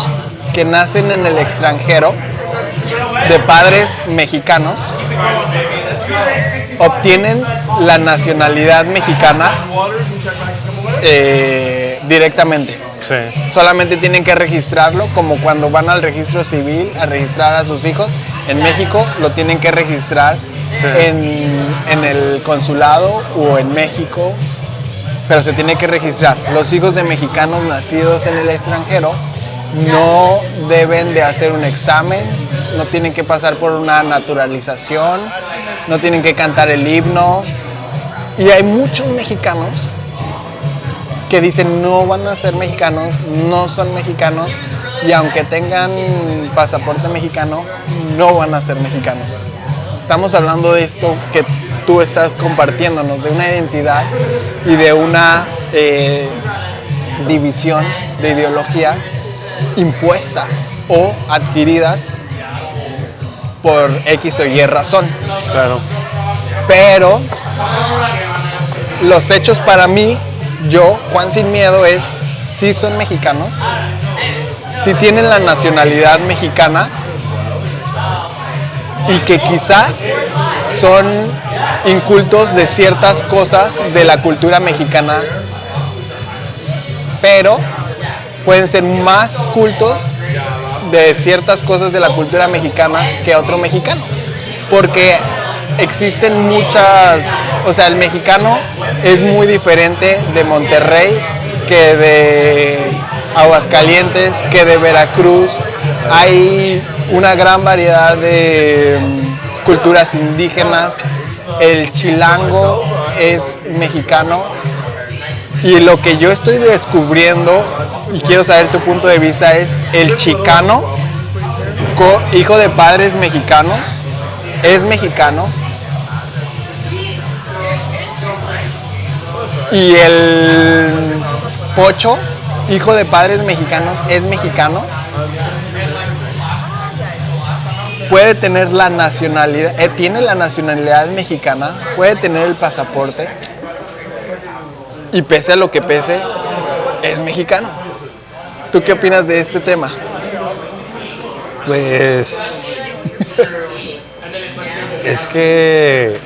que nacen en el extranjero, de padres mexicanos, obtienen la nacionalidad mexicana directamente. Sí. Solamente tienen que registrarlo, como cuando van al registro civil a registrar a sus hijos. En México lo tienen que registrar Sí. en el consulado o en México, pero se tiene que registrar. Los hijos de mexicanos nacidos en el extranjero no deben de hacer un examen, no tienen que pasar por una naturalización, no tienen que cantar el himno. Y hay muchos mexicanos que dicen no van a ser mexicanos, no son mexicanos, y aunque tengan pasaporte mexicano, no van a ser mexicanos. Estamos hablando de esto que tú estás compartiéndonos, de una identidad y de una división de ideologías impuestas o adquiridas por X o Y razón. Claro. Pero los hechos para mí, yo, Juan Sin Miedo, es sí son mexicanos, sí tienen la nacionalidad mexicana y que quizás son incultos de ciertas cosas de la cultura mexicana, pero pueden ser más cultos de ciertas cosas de la cultura mexicana que otro mexicano, porque existen muchas, o sea, el mexicano es muy diferente de Monterrey que de Aguascalientes, que de Veracruz. Hay una gran variedad de culturas indígenas. El chilango es mexicano. Y lo que yo estoy descubriendo, y quiero saber tu punto de vista, es el chicano, hijo de padres mexicanos, es mexicano. Y el pocho, hijo de padres mexicanos, es mexicano. Puede tener la nacionalidad, tiene la nacionalidad mexicana, puede tener el pasaporte. Y pese a lo que pese, es mexicano. ¿Tú qué opinas de este tema? Pues es que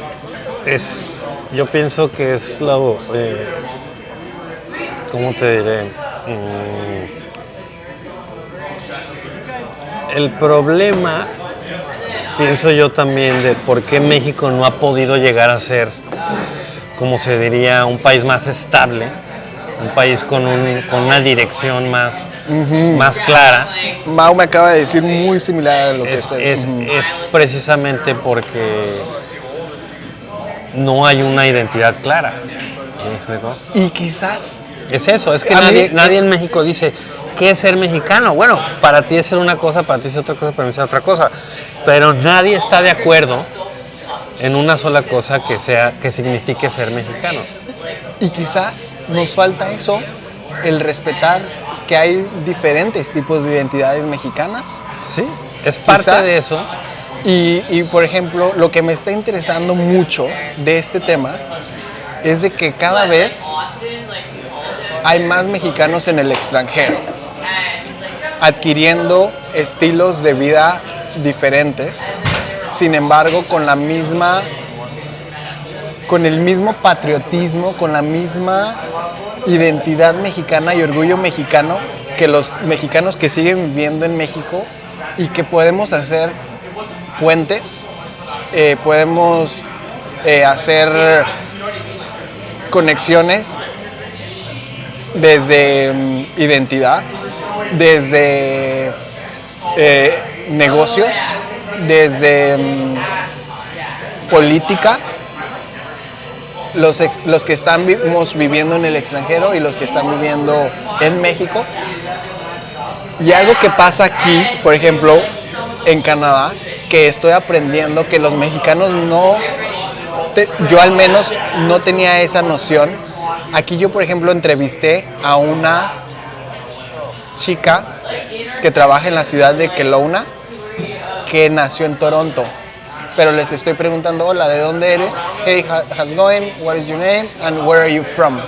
yo pienso que es ¿cómo te diré? El problema, pienso yo también, de por qué México no ha podido llegar a ser, como se diría, un país más estable, un país con una dirección más clara. Mau me acaba de decir muy similar a lo que es precisamente porque no hay una identidad clara. ¿Me explico? Y quizás... Es eso, es que nadie en México dice, ¿qué es ser mexicano? Bueno, para ti es ser una cosa, para ti es otra cosa, para mí es otra cosa. Pero nadie está de acuerdo en una sola cosa que signifique ser mexicano. Y quizás nos falta eso, el respetar que hay diferentes tipos de identidades mexicanas. Sí, es parte Quizás, de eso. Y por ejemplo, lo que me está interesando mucho de este tema es de que cada vez hay más mexicanos en el extranjero, adquiriendo estilos de vida diferentes, sin embargo con el mismo patriotismo, con la misma identidad mexicana y orgullo mexicano que los mexicanos que siguen viviendo en México, y que podemos hacer puentes, podemos hacer conexiones desde identidad, desde negocios, desde política, los que estamos viviendo en el extranjero y los que están viviendo en México. Y algo que pasa aquí, por ejemplo, en Canadá, que estoy aprendiendo que los mexicanos yo al menos no tenía esa noción. Aquí yo, por ejemplo, entrevisté a una chica que trabaja en la ciudad de Kelowna, que nació en Toronto. Pero les estoy preguntando, hola, ¿de dónde eres? Hey, how's it going? What is your name? And where are you from?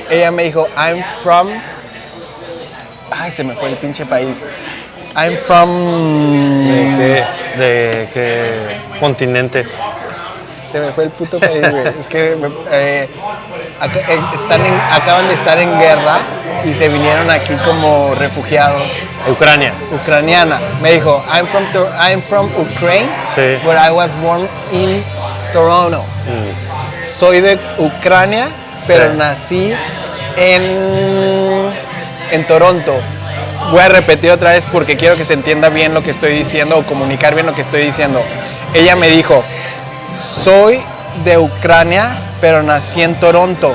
Ella me dijo, I'm from... Ay, se me fue el pinche país. I'm from... ¿De qué continente? Se me fue el puto país, güey. Es que acaban de estar en guerra y se vinieron aquí como refugiados. Ucrania. Ucraniana. Me dijo, I'm from Ukraine, sí. But I was born in Toronto. Soy de Ucrania, pero sí. Nací en Toronto. Voy a repetir otra vez porque quiero que se entienda bien lo que estoy diciendo o comunicar bien lo que estoy diciendo. Ella me dijo, soy de Ucrania, pero nací en Toronto.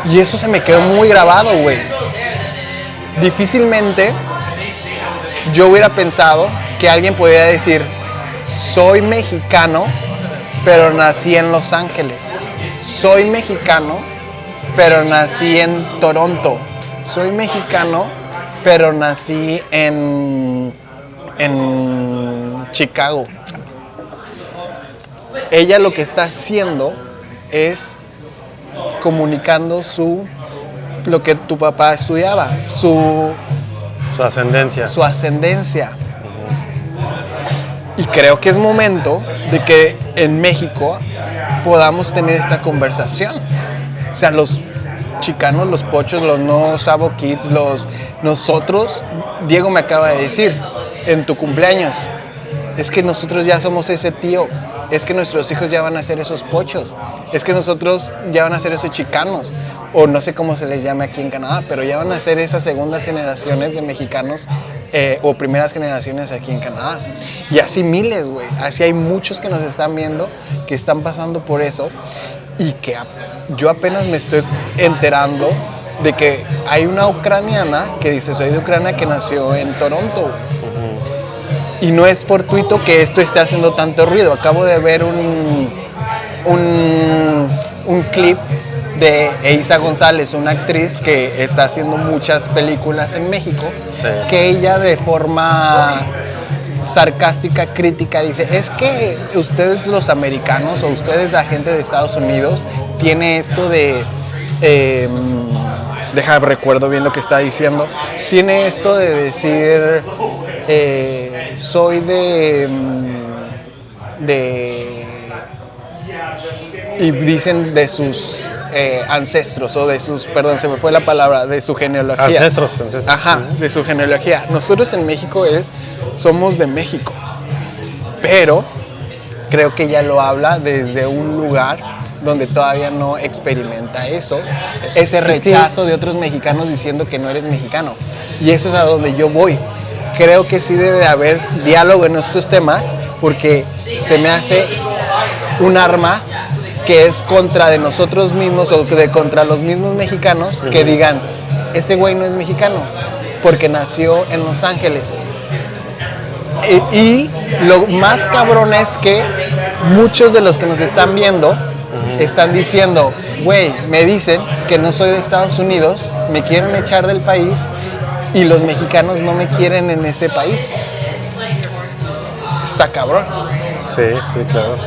Y eso se me quedó muy grabado, güey. Difícilmente yo hubiera pensado que alguien podía decir, soy mexicano, pero nací en Los Ángeles. Soy mexicano, pero nací en Toronto. Soy mexicano, pero nací en Chicago. Ella lo que está haciendo es comunicando lo que tu papá estudiaba, su ascendencia. Su ascendencia. Y creo que es momento de que en México podamos tener esta conversación. O sea, los chicanos, los pochos, los no sabo kids, nosotros, Diego me acaba de decir en tu cumpleaños, es que nosotros ya somos ese tío. Es que nuestros hijos ya van a ser esos pochos. Es que nosotros ya van a ser esos chicanos. O no sé cómo se les llame aquí en Canadá, pero ya van a ser esas segundas generaciones de mexicanos o primeras generaciones aquí en Canadá. Y así miles, güey. Así hay muchos que nos están viendo, que están pasando por eso. Y que yo apenas me estoy enterando de que hay una ucraniana que dice, soy de Ucrania, que nació en Toronto, güey. Y no es fortuito que esto esté haciendo tanto ruido. Acabo de ver un clip de Eiza González, una actriz que está haciendo muchas películas en México, sí. Que ella de forma sarcástica, crítica, dice, es que ustedes los americanos o ustedes la gente de Estados Unidos tiene esto de... recuerdo bien lo que está diciendo. Tiene esto de decir... soy y dicen de sus ancestros o de sus, perdón, se me fue la palabra, de su genealogía. Ancestros. Ajá, de su genealogía. Nosotros en México somos de México, pero creo que ella lo habla desde un lugar donde todavía no experimenta ese rechazo de otros mexicanos diciendo que no eres mexicano. Y eso es a donde yo voy. Creo que sí debe de haber diálogo en estos temas porque se me hace un arma que es contra de nosotros mismos o contra los mismos mexicanos que digan, ese güey no es mexicano porque nació en Los Ángeles. Y lo más cabrón es que muchos de los que nos están viendo están diciendo, güey, me dicen que no soy de Estados Unidos, me quieren echar del país y los mexicanos no me quieren en ese país. Está cabrón. Sí, claro.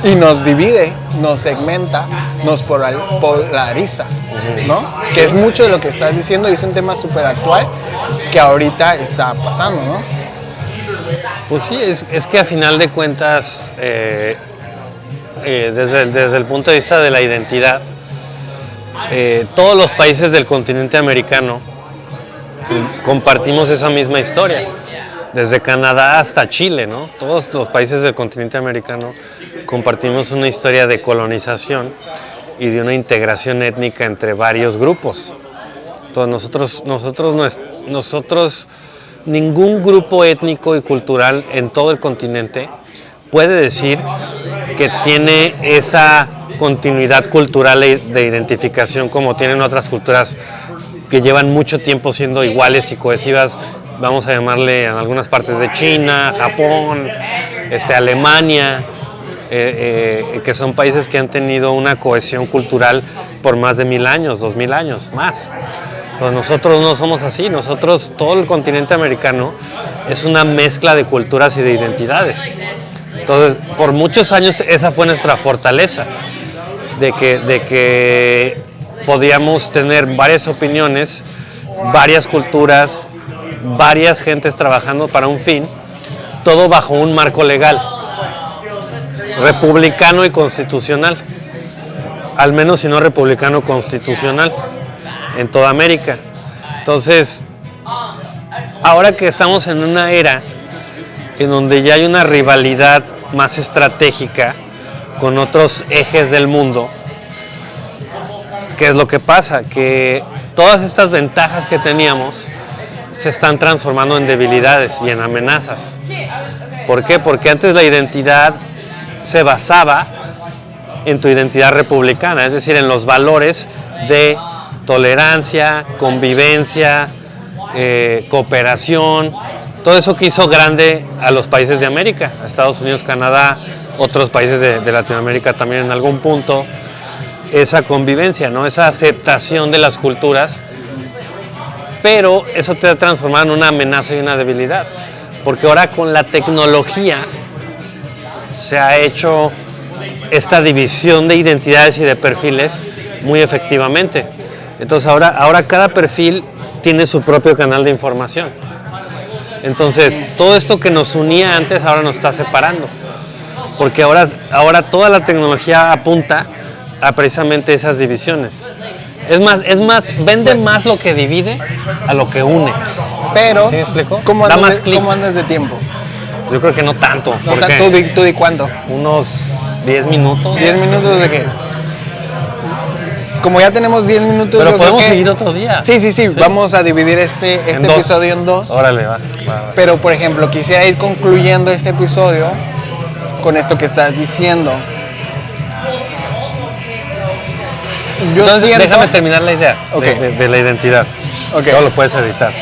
Y nos divide, nos segmenta, nos polariza, ¿no? Que es mucho de lo que estás diciendo y es un tema súper actual que ahorita está pasando, ¿no? Pues sí, es que a final de cuentas, desde el punto de vista de la identidad, todos los países del continente americano compartimos esa misma historia. Desde Canadá hasta Chile, ¿no? Todos los países del continente americano compartimos una historia de colonización y de una integración étnica entre varios grupos. Entonces nosotros nosotros, ningún grupo étnico y cultural en todo el continente puede decir que tiene esa continuidad cultural de identificación como tienen otras culturas que llevan mucho tiempo siendo iguales y cohesivas, vamos a llamarle en algunas partes de China, Japón, Alemania, que son países que han tenido una cohesión cultural por más de 1000 años, 2000 años, más. Entonces nosotros no somos así, nosotros, todo el continente americano es una mezcla de culturas y de identidades. Entonces, por muchos años esa fue nuestra fortaleza, de que podíamos tener varias opiniones, varias culturas, varias gentes trabajando para un fin, todo bajo un marco legal, republicano y constitucional, al menos si no republicano constitucional, en toda América. Entonces, ahora que estamos en una era en donde ya hay una rivalidad más estratégica con otros ejes del mundo, ¿qué es lo que pasa? Que todas estas ventajas que teníamos se están transformando en debilidades y en amenazas. ¿Por qué? Porque antes la identidad se basaba en tu identidad republicana, es decir, en los valores de tolerancia, convivencia, cooperación, todo eso que hizo grande a los países de América, a Estados Unidos, Canadá, otros países de Latinoamérica también en algún punto, esa convivencia, ¿no? Esa aceptación de las culturas, pero eso te ha transformado en una amenaza y una debilidad, porque ahora con la tecnología se ha hecho esta división de identidades y de perfiles muy efectivamente. Entonces ahora cada perfil tiene su propio canal de información. Entonces todo esto que nos unía antes ahora nos está separando, porque ahora toda la tecnología apunta a precisamente esas divisiones. Es más, vende más lo que divide a lo que une. Pero, ¿sí me explico? ¿cómo Da andas, más clics. ¿cómo andas de tiempo? Yo creo que no tanto. No, porque ¿Tú di cuánto? unos 10 minutos. 10 minutos de qué. Como ya tenemos 10 minutos. Pero yo podemos creo que... seguir otro día. Sí. Vamos a dividir este En dos. episodio en dos. Órale, va. Pero, por ejemplo, quisiera ir concluyendo este episodio con esto que estás diciendo. Yo Entonces, siento... déjame terminar la idea Okay. de la identidad. Okay. Todo lo puedes editar.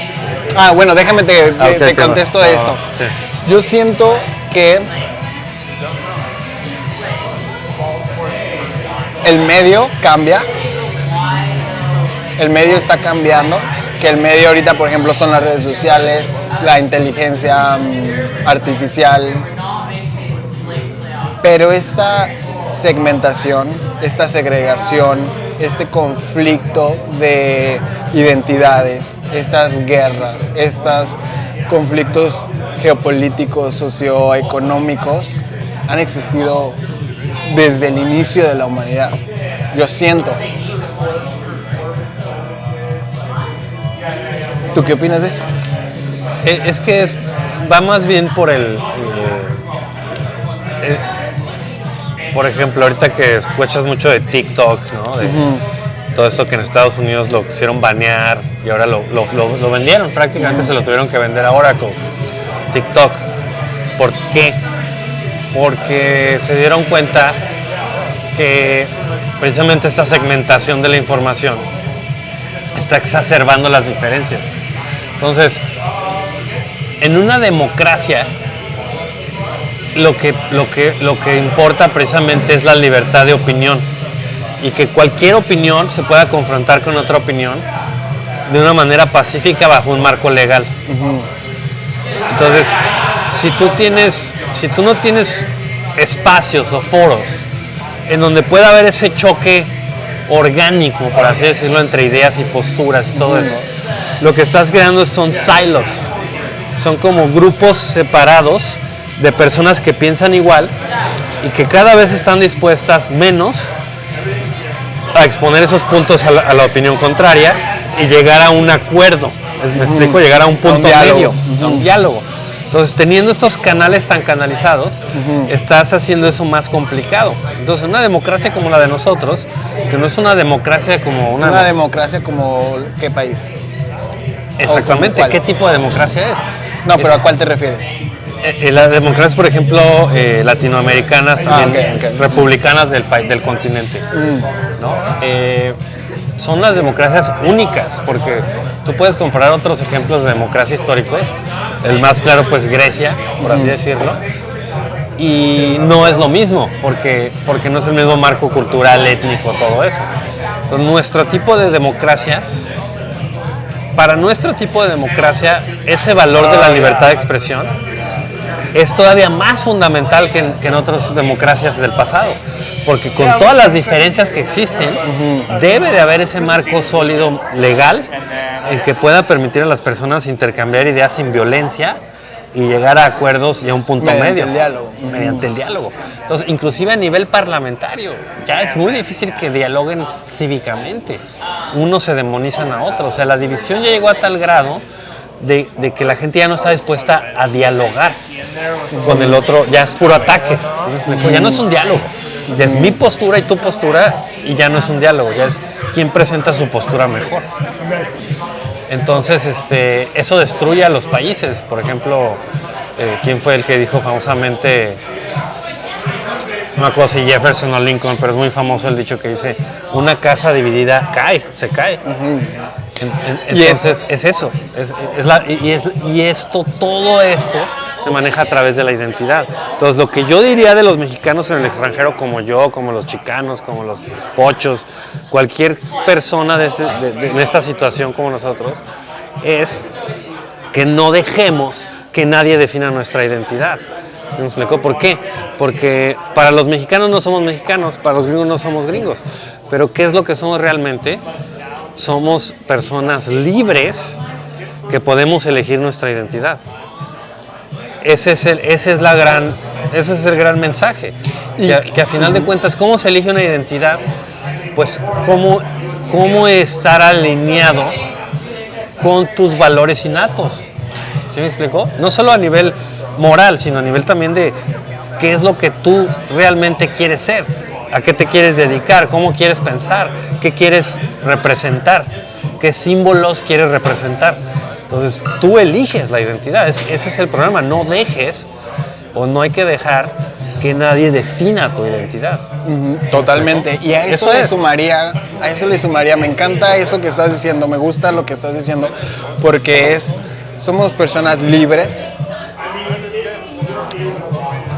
Bueno, déjame te Ok, contesto va. esto. Sí. Yo siento que el medio cambia. El medio está cambiando. Que el medio ahorita, por ejemplo, son las redes sociales, la inteligencia artificial. Pero esta segmentación, esta segregación, este conflicto de identidades, estas guerras, estos conflictos geopolíticos, socioeconómicos, han existido desde el inicio de la humanidad. Yo siento. ¿Tú qué opinas de eso? Es que va más bien por por ejemplo, ahorita que escuchas mucho de TikTok, ¿no? De todo esto que en Estados Unidos lo quisieron banear y ahora lo vendieron, prácticamente se lo tuvieron que vender a Oracle, TikTok. ¿Por qué? Porque se dieron cuenta que precisamente esta segmentación de la información está exacerbando las diferencias. Entonces, en una democracia, lo que importa precisamente es la libertad de opinión y que cualquier opinión se pueda confrontar con otra opinión de una manera pacífica bajo un marco legal. Entonces, si tú no tienes espacios o foros en donde pueda haber ese choque orgánico, por así decirlo, entre ideas y posturas y todo eso, lo que estás creando son silos, son como grupos separados de personas que piensan igual y que cada vez están dispuestas menos a exponer esos puntos a la opinión contraria y llegar a un acuerdo. ¿Me explico? Llegar a un punto medio, a un diálogo. Entonces, teniendo estos canales tan canalizados, estás haciendo eso más complicado. Entonces, una democracia como la de nosotros, que no es una democracia como una democracia como ¿qué país? Exactamente, ¿qué tipo de democracia es? No, pero ¿a cuál te refieres? Las democracias, por ejemplo, latinoamericanas, también okay. republicanas del continente, ¿no? Son las democracias únicas, porque tú puedes comparar otros ejemplos de democracia históricos, el más claro pues Grecia, por así decirlo, y no es lo mismo, porque no es el mismo marco cultural, étnico, todo eso. Entonces nuestro tipo de democracia, para nuestro tipo de democracia, ese valor de la libertad de expresión es todavía más fundamental que en otras democracias del pasado, porque con todas las diferencias que existen, debe de haber ese marco sólido legal en que pueda permitir a las personas intercambiar ideas sin violencia y llegar a acuerdos y a un punto medio. Mediante el diálogo. Mediante el diálogo. Entonces, inclusive a nivel parlamentario, ya es muy difícil que dialoguen cívicamente. Unos se demonizan a otros. O sea, la división ya llegó a tal grado de que la gente ya no está dispuesta a dialogar con el otro, ya es puro ataque. Ya no es un diálogo. Ya es mi postura y tu postura y ya no es un diálogo, ya es quien presenta su postura mejor. Entonces, eso destruye a los países. Por ejemplo, ¿quién fue el que dijo famosamente? No me acuerdo si Jefferson o Lincoln, pero es muy famoso el dicho que dice: una casa dividida se cae. Entonces es eso, todo esto se maneja a través de la identidad. Entonces lo que yo diría de los mexicanos en el extranjero, como yo, como los chicanos, como los pochos, cualquier persona en esta situación como nosotros, es que no dejemos que nadie defina nuestra identidad. ¿Me explicó por qué? Porque para los mexicanos no somos mexicanos, para los gringos no somos gringos. Pero ¿qué es lo que somos realmente? Somos personas libres que podemos elegir nuestra identidad. Ese es el gran mensaje. Que a final de cuentas, ¿cómo se elige una identidad? Pues cómo estar alineado con tus valores innatos. ¿Sí me explicó? No solo a nivel moral, sino a nivel también de qué es lo que tú realmente quieres ser. ¿A qué te quieres dedicar? ¿Cómo quieres pensar? ¿Qué quieres representar? ¿Qué símbolos quieres representar? Entonces, tú eliges la identidad. Ese es el problema. No dejes o no hay que dejar que nadie defina tu identidad. Totalmente. Y a eso le sumaría, me encanta eso que estás diciendo, me gusta lo que estás diciendo, porque somos personas libres.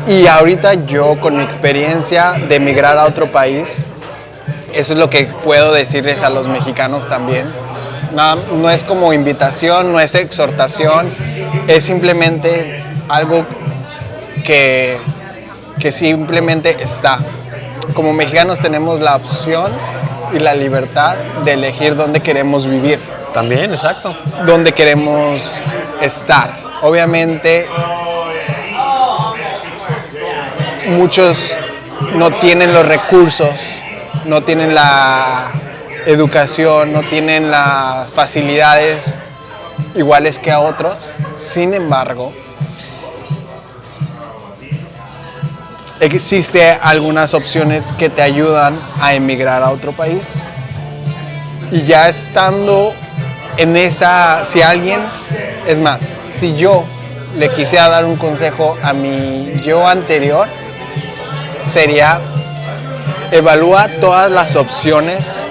Y ahorita yo, con mi experiencia de emigrar a otro país, eso es lo que puedo decirles a los mexicanos también. No es como invitación, no es exhortación, es simplemente algo que simplemente está. Como mexicanos tenemos la opción y la libertad de elegir dónde queremos vivir. También, exacto. Dónde queremos estar. Obviamente, muchos no tienen los recursos, no tienen la educación, no tienen las facilidades iguales que a otros. Sin embargo, existen algunas opciones que te ayudan a emigrar a otro país. Y ya estando en esa, si yo le quisiera dar un consejo a mi yo anterior, sería: evalúa todas las opciones,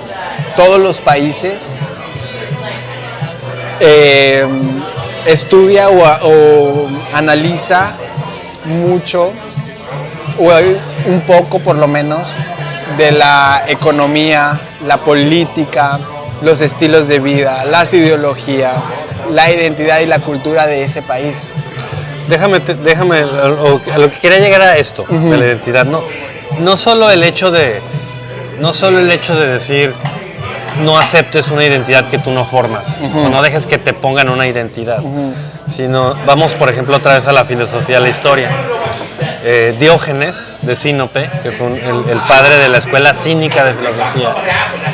todos los países, estudia o analiza mucho, o un poco por lo menos, de la economía, la política, los estilos de vida, las ideologías, la identidad y la cultura de ese país. Déjame a lo que quería llegar a esto, de la identidad. No solo el hecho de decir no aceptes una identidad que tú no formas, o no dejes que te pongan una identidad, sino vamos, por ejemplo, otra vez a la filosofía, a la historia. Diógenes de Sinope, que fue el padre de la escuela cínica de filosofía,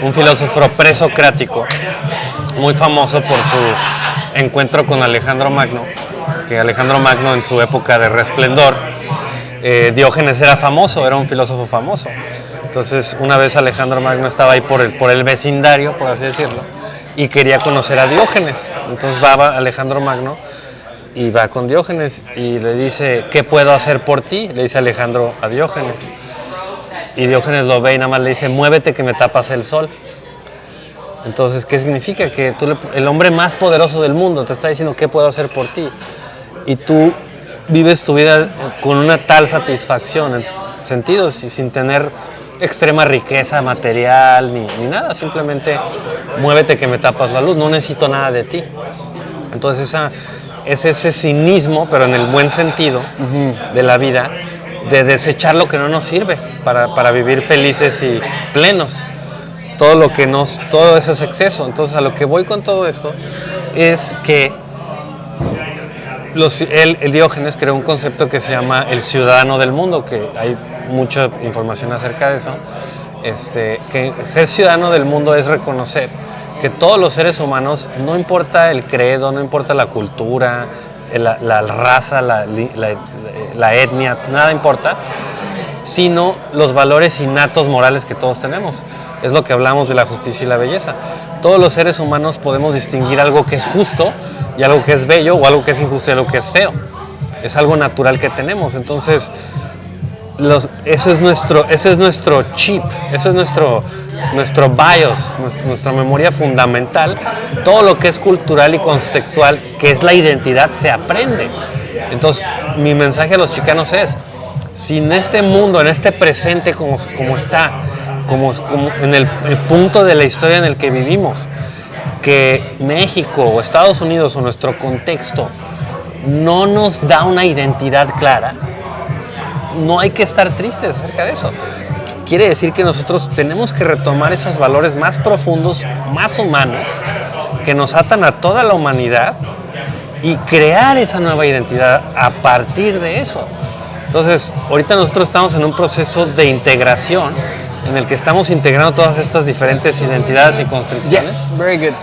un filósofo presocrático, muy famoso por su encuentro con Alejandro Magno, que Alejandro Magno, en su época de resplendor, Diógenes era famoso, era un filósofo famoso. Entonces, una vez Alejandro Magno estaba ahí por el vecindario, por así decirlo, y quería conocer a Diógenes. Entonces va Alejandro Magno y va con Diógenes y le dice, ¿qué puedo hacer por ti? Le dice Alejandro a Diógenes. Y Diógenes lo ve y nada más le dice, muévete que me tapas el sol. Entonces, ¿qué significa? Que el hombre más poderoso del mundo te está diciendo, ¿qué puedo hacer por ti? Y tú vives tu vida con una tal satisfacción en sentidos y sin tener extrema riqueza material ni nada. Simplemente, muévete que me tapas la luz, no necesito nada de ti. Entonces, es ese cinismo, pero en el buen sentido de la vida, de desechar lo que no nos sirve para vivir felices y plenos. Todo eso es exceso. Entonces, a lo que voy con todo esto es que el Diógenes creó un concepto que se llama el ciudadano del mundo, que hay mucha información acerca de eso. Que ser ciudadano del mundo es reconocer que todos los seres humanos, no importa el credo, no importa la cultura, la raza, la etnia, nada importa, sino los valores innatos morales que todos tenemos. Es lo que hablamos de la justicia y la belleza. Todos los seres humanos podemos distinguir algo que es justo y algo que es bello, o algo que es injusto y algo que es feo. Es algo natural que tenemos. Entonces, eso es nuestro chip, eso es nuestro BIOS, nuestra memoria fundamental. Todo lo que es cultural y contextual, que es la identidad, se aprende. Entonces, mi mensaje a los chicanos es, si en este mundo, en este presente como está, como en el punto de la historia en el que vivimos, que México o Estados Unidos o nuestro contexto no nos da una identidad clara, no hay que estar tristes acerca de eso. Quiere decir que nosotros tenemos que retomar esos valores más profundos, más humanos, que nos atan a toda la humanidad y crear esa nueva identidad a partir de eso. Entonces, ahorita nosotros estamos en un proceso de integración en el que estamos integrando todas estas diferentes identidades y construcciones. Yes, very good.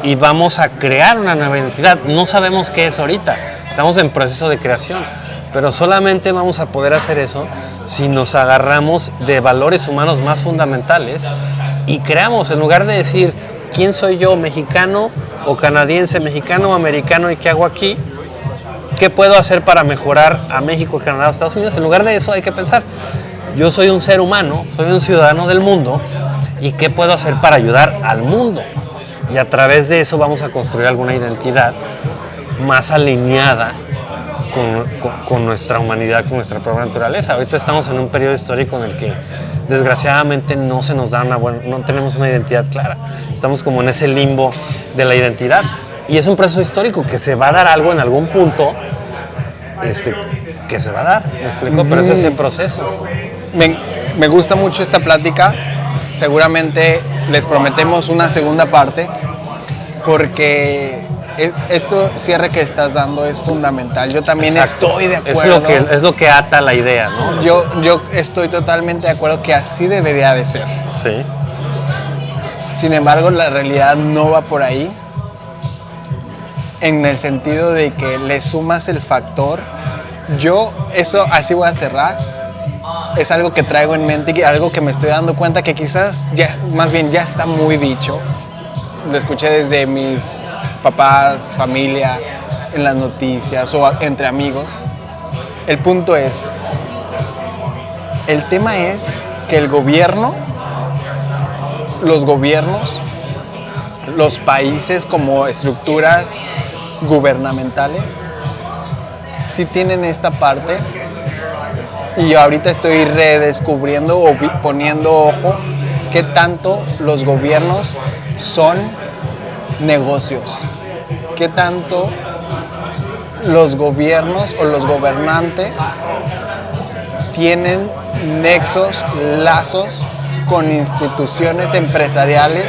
Y vamos a crear una nueva identidad. No sabemos qué es ahorita. Estamos en proceso de creación. Pero solamente vamos a poder hacer eso si nos agarramos de valores humanos más fundamentales y creamos, en lugar de decir, ¿quién soy yo, mexicano o canadiense, mexicano o americano y qué hago aquí? ¿Qué puedo hacer para mejorar a México, Canadá o Estados Unidos? En lugar de eso hay que pensar, yo soy un ser humano, soy un ciudadano del mundo y ¿qué puedo hacer para ayudar al mundo? Y a través de eso vamos a construir alguna identidad más alineada con nuestra humanidad, con nuestra propia naturaleza. Ahorita estamos en un periodo histórico en el que desgraciadamente no se nos da no tenemos una identidad clara. Estamos como en ese limbo de la identidad. Y es un proceso histórico que se va a dar algo en algún punto, que se va a dar, ¿me explico? Pero es ese proceso. Me gusta mucho esta plática. Seguramente les prometemos una segunda parte, porque esto cierre que estás dando es fundamental. Yo también estoy de acuerdo. Es lo que ata la idea, ¿no? Yo estoy totalmente de acuerdo que así debería de ser. Sí. Sin embargo, la realidad no va por ahí, en el sentido de que le sumas el factor. Así voy a cerrar. Es algo que traigo en mente y algo que me estoy dando cuenta que quizás ya está muy dicho. Lo escuché desde mis papás, familia, en las noticias o entre amigos. El punto es, el tema es que los gobiernos, los países como estructuras gubernamentales, sí tienen esta parte. Y yo ahorita estoy redescubriendo o poniendo ojo qué tanto los gobiernos son negocios, qué tanto los gobiernos o los gobernantes tienen nexos, lazos con instituciones empresariales